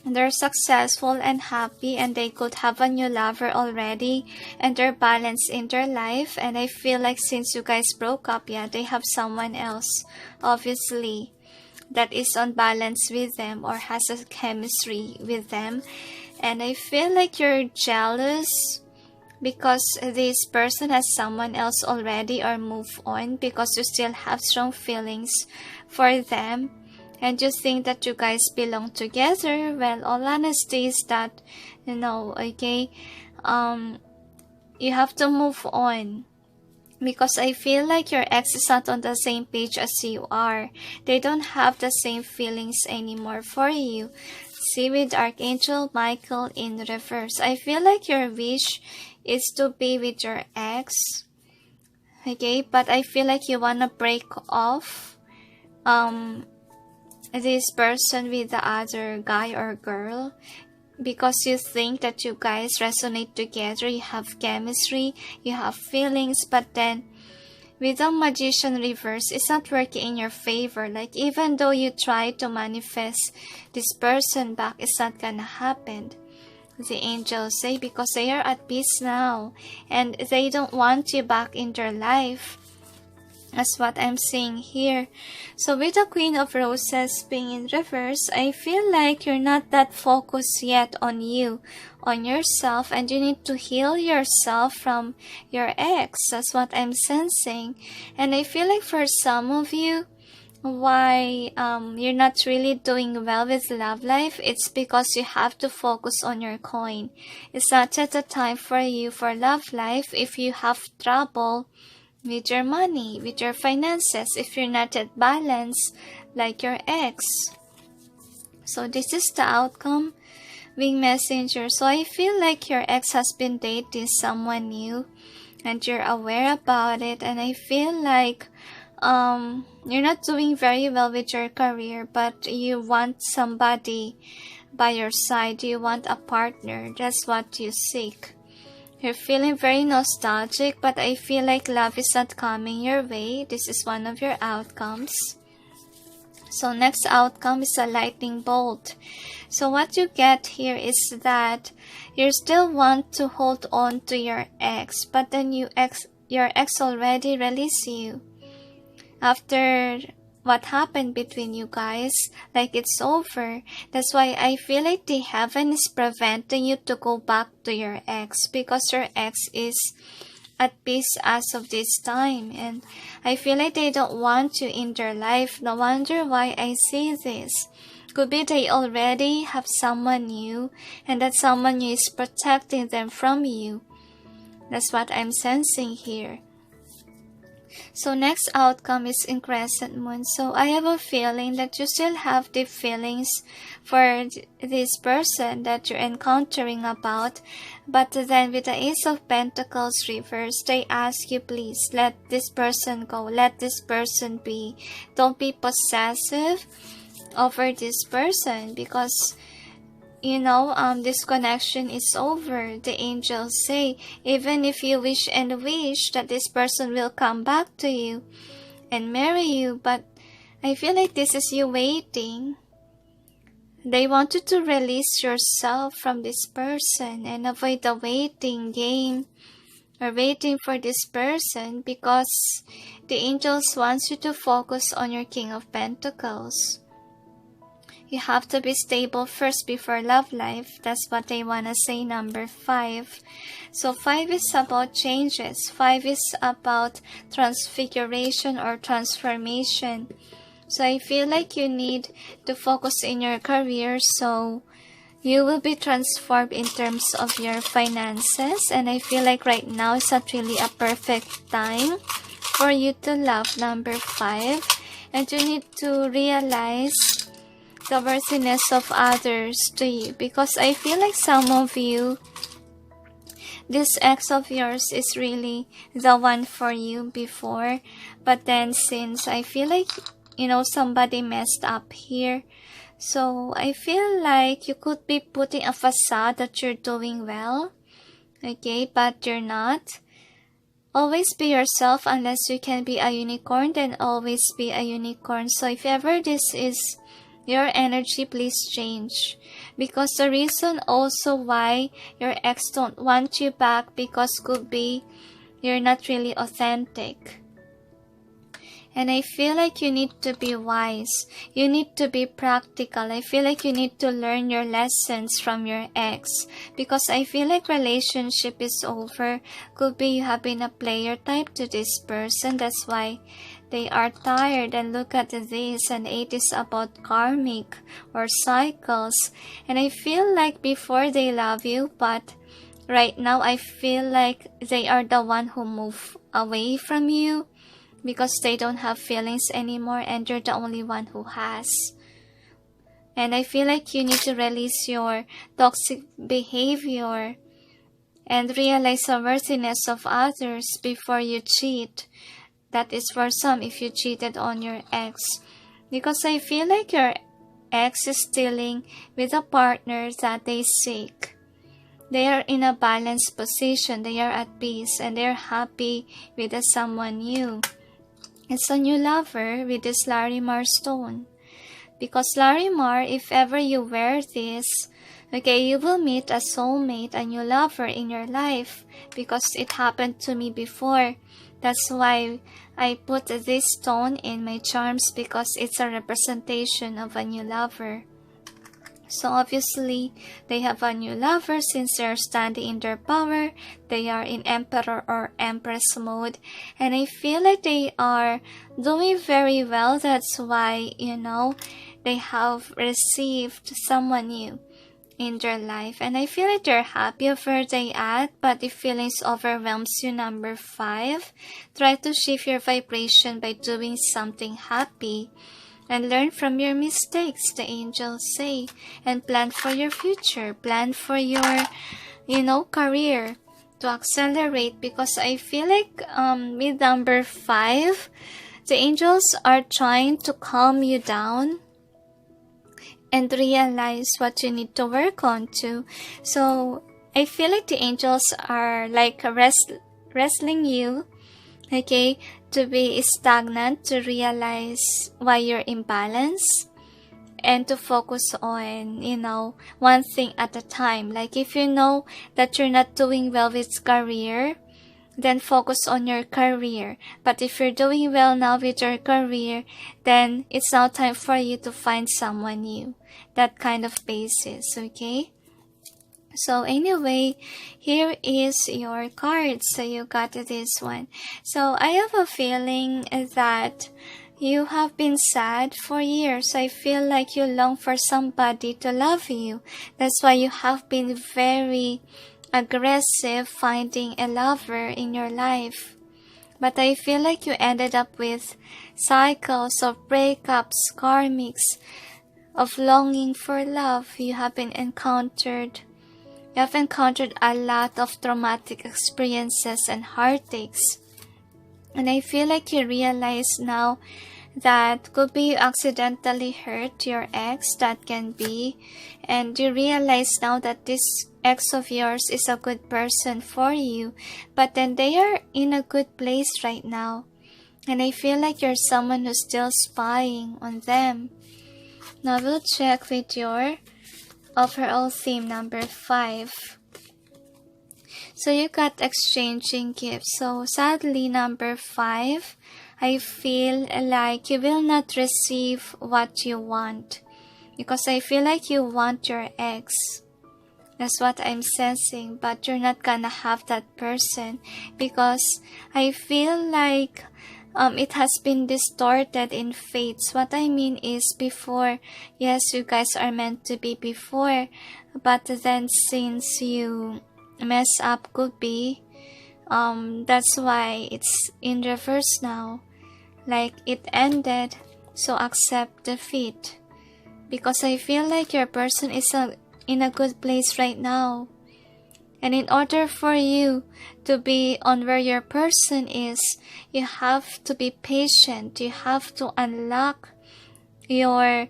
They're successful and happy, and they could have a new lover already, and they're balanced in their life. And I feel like since you guys broke up, yeah, they have someone else, obviously, that is on balance with them or has a chemistry with them. And I feel like you're jealous because this person has someone else already, or move on because you still have strong feelings for them. And you think that you guys belong together. Well, all honesty is that, okay, you have to move on. Because I feel like your ex is not on the same page as you are. They don't have the same feelings anymore for you. See, with Archangel Michael in reverse, I feel like your wish is to be with your ex. Okay, but I feel like you want to break off this person with the other guy or girl, because you think that you guys resonate together, you have chemistry, you have feelings. But then with the Magician reverse, it's not working in your favor. Like, even though you try to manifest this person back, it's not gonna happen, the angels say, because they are at peace now and they don't want you back in their life. That's what I'm seeing here. So with the Queen of Roses being in reverse, I feel like you're not that focused yet on you, on yourself, and you need to heal yourself from your ex. That's what I'm sensing. And I feel like for some of you, why you're not really doing well with love life, it's because you have to focus on your coin. It's not yet the time for you for love life if you have trouble with your money, with your finances, if you're not at balance like your ex. So this is the outcome, Wing Messenger. So I feel like your ex has been dating someone new and you're aware about it. And I feel like you're not doing very well with your career, but you want somebody by your side. You want a partner. That's what you seek. You're feeling very nostalgic, but I feel like love is not coming your way. This is one of your outcomes. So next outcome is a lightning bolt. So what you get here is that you still want to hold on to your ex, but then your ex already released you. After what happened between you guys, like it's over. That's why I feel like the heaven is preventing you to go back to your ex, because your ex is at peace as of this time, and I feel like they don't want you in their life. No wonder why I see this. Could be they already have someone new, and that someone new is protecting them from you. That's what I'm sensing here. So next outcome is in crescent moon. So I have a feeling that you still have the feelings for this person that you're encountering about. But then with the Ace of Pentacles reverse, they ask you, please let this person go. Let this person be. Don't be possessive over this person, because this connection is over. The angels say, even if you wish and wish that this person will come back to you and marry you, but I feel like this is you waiting. They want you to release yourself from this person and avoid the waiting game or waiting for this person, because the angels want you to focus on your King of Pentacles. You have to be stable first before love life. That's what they want to say, number 5. So 5 is about changes. 5 is about transfiguration or transformation. So I feel like you need to focus in your career, so you will be transformed in terms of your finances. And I feel like right now is not really a perfect time for you to love, number 5. And you need to realize the worthiness of others to you, because I feel like some of you, this ex of yours is really the one for you before, but then since I feel like somebody messed up here, so I feel like you could be putting a facade that you're doing well, okay, but you're not. Always be yourself. Unless you can be a unicorn, then always be a unicorn. So if ever this is your energy, please change, because the reason also why your ex don't want you back, because could be you're not really authentic. And I feel like you need to be wise. You need to be practical. I feel like you need to learn your lessons from your ex, because I feel like relationship is over. Could be you have been a player type to this person. That's why they are tired. And look at this. And 8 is about karmic or cycles. And I feel like before they love you, but right now I feel like they are the one who move away from you, because they don't have feelings anymore and you're the only one who has. And I feel like you need to release your toxic behavior and realize the worthiness of others before you cheat. That is for some if you cheated on your ex, because I feel like your ex is dealing with a partner that they seek. They are in a balanced position, they are at peace, and they're happy with someone new. It's a new lover with this Larimar stone. Because Larimar, if ever you wear this, okay, you will meet a soulmate, a new lover in your life. Because it happened to me before. That's why I put this stone in my charms, because it's a representation of a new lover. So obviously, they have a new lover since they're standing in their power. They are in Emperor or Empress mode. And I feel like they are doing very well. That's why, they have received someone new in their life. And I feel like they're happy of where they at. But if feelings overwhelms you, number 5, try to shift your vibration by doing something happy. And learn from your mistakes, the angels say. And plan for your future. Plan for your, career to accelerate. Because I feel like with number 5, the angels are trying to calm you down and realize what you need to work on too. So I feel like the angels are like wrestling you, okay, to be stagnant, to realize why you're imbalanced, and to focus on, one thing at a time. Like if you know that you're not doing well with career, then focus on your career. But if you're doing well now with your career, then it's now time for you to find someone new. That kind of basis, okay? So anyway, here is your card. So you got this one. So I have a feeling that you have been sad for years. I feel like you long for somebody to love you. That's why you have been very aggressive finding a lover in your life. But I feel like you ended up with cycles of breakups, karmics, of longing for love. You have encountered a lot of traumatic experiences and heartaches. And I feel like you realize now that could be you accidentally hurt your ex, that can be. And you realize now that this ex of yours is a good person for you, but then they are in a good place right now. And I feel like you're someone who's still spying on them. Now we'll check with your overall theme number 5. So you got exchanging gifts. So sadly, number 5, I feel like you will not receive what you want, because I feel like you want your ex. That's what I'm sensing, but you're not gonna have that person, because I feel like it has been distorted in fates. What I mean is, before, yes, you guys are meant to be before, but then since you mess up, could be, that's why it's in reverse now. Like it ended, so accept defeat. Because I feel like your person is in a good place right now. And in order for you to be on where your person is, you have to be patient. You have to unlock your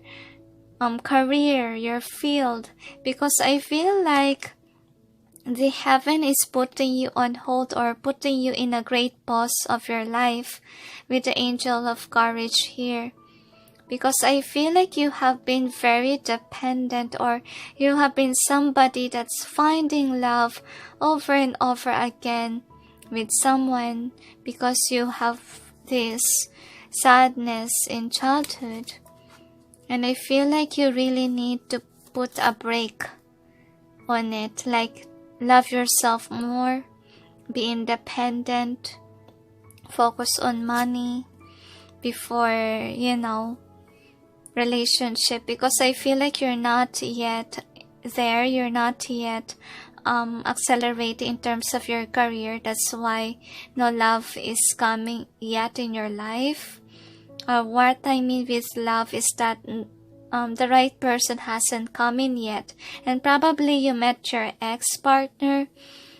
career, your field. Because I feel like the heaven is putting you on hold, or putting you in a great pause of your life with the angel of courage here. Because I feel like you have been very dependent, or you have been somebody that's finding love over and over again with someone, because you have this sadness in childhood. And I feel like you really need to put a break on it. Like, love yourself more, be independent, focus on money before, relationship. Because I feel like you're not yet there, you're not yet accelerating in terms of your career. That's why no love is coming yet in your life. What I mean with love is that the right person hasn't come in yet, and probably you met your ex-partner,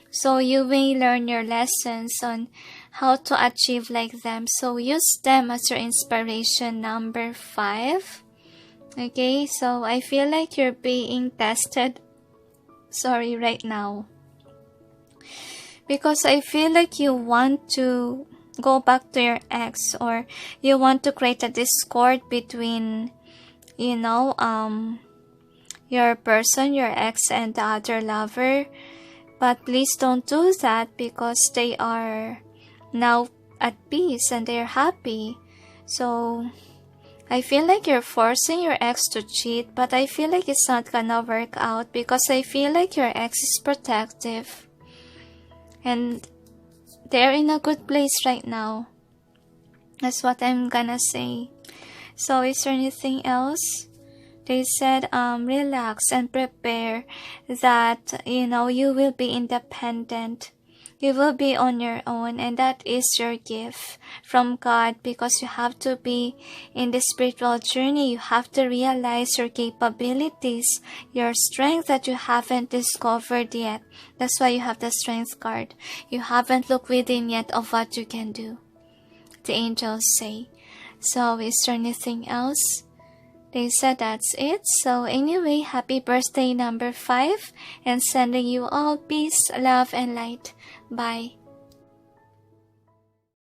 so you may learn your lessons on how to achieve like them. So use them as your inspiration, number 5. Okay, so I feel like you're being tested, right now, because I feel like you want to go back to your ex, or you want to create a discord between your person, your ex, and the other lover. But please don't do that, because they are now at peace and they're happy. So I feel like you're forcing your ex to cheat, but I feel like it's not gonna work out, because I feel like your ex is protective and they're in a good place right now. That's what I'm gonna say. So is there anything else? They said, relax and prepare that, you will be independent. You will be on your own, and that is your gift from God, because you have to be in the spiritual journey. You have to realize your capabilities, your strength that you haven't discovered yet. That's why you have the strength card. You haven't looked within yet of what you can do, the angels say. So is there anything else? They said that's it. So anyway, happy birthday number 5, and sending you all peace, love, and light. Bye.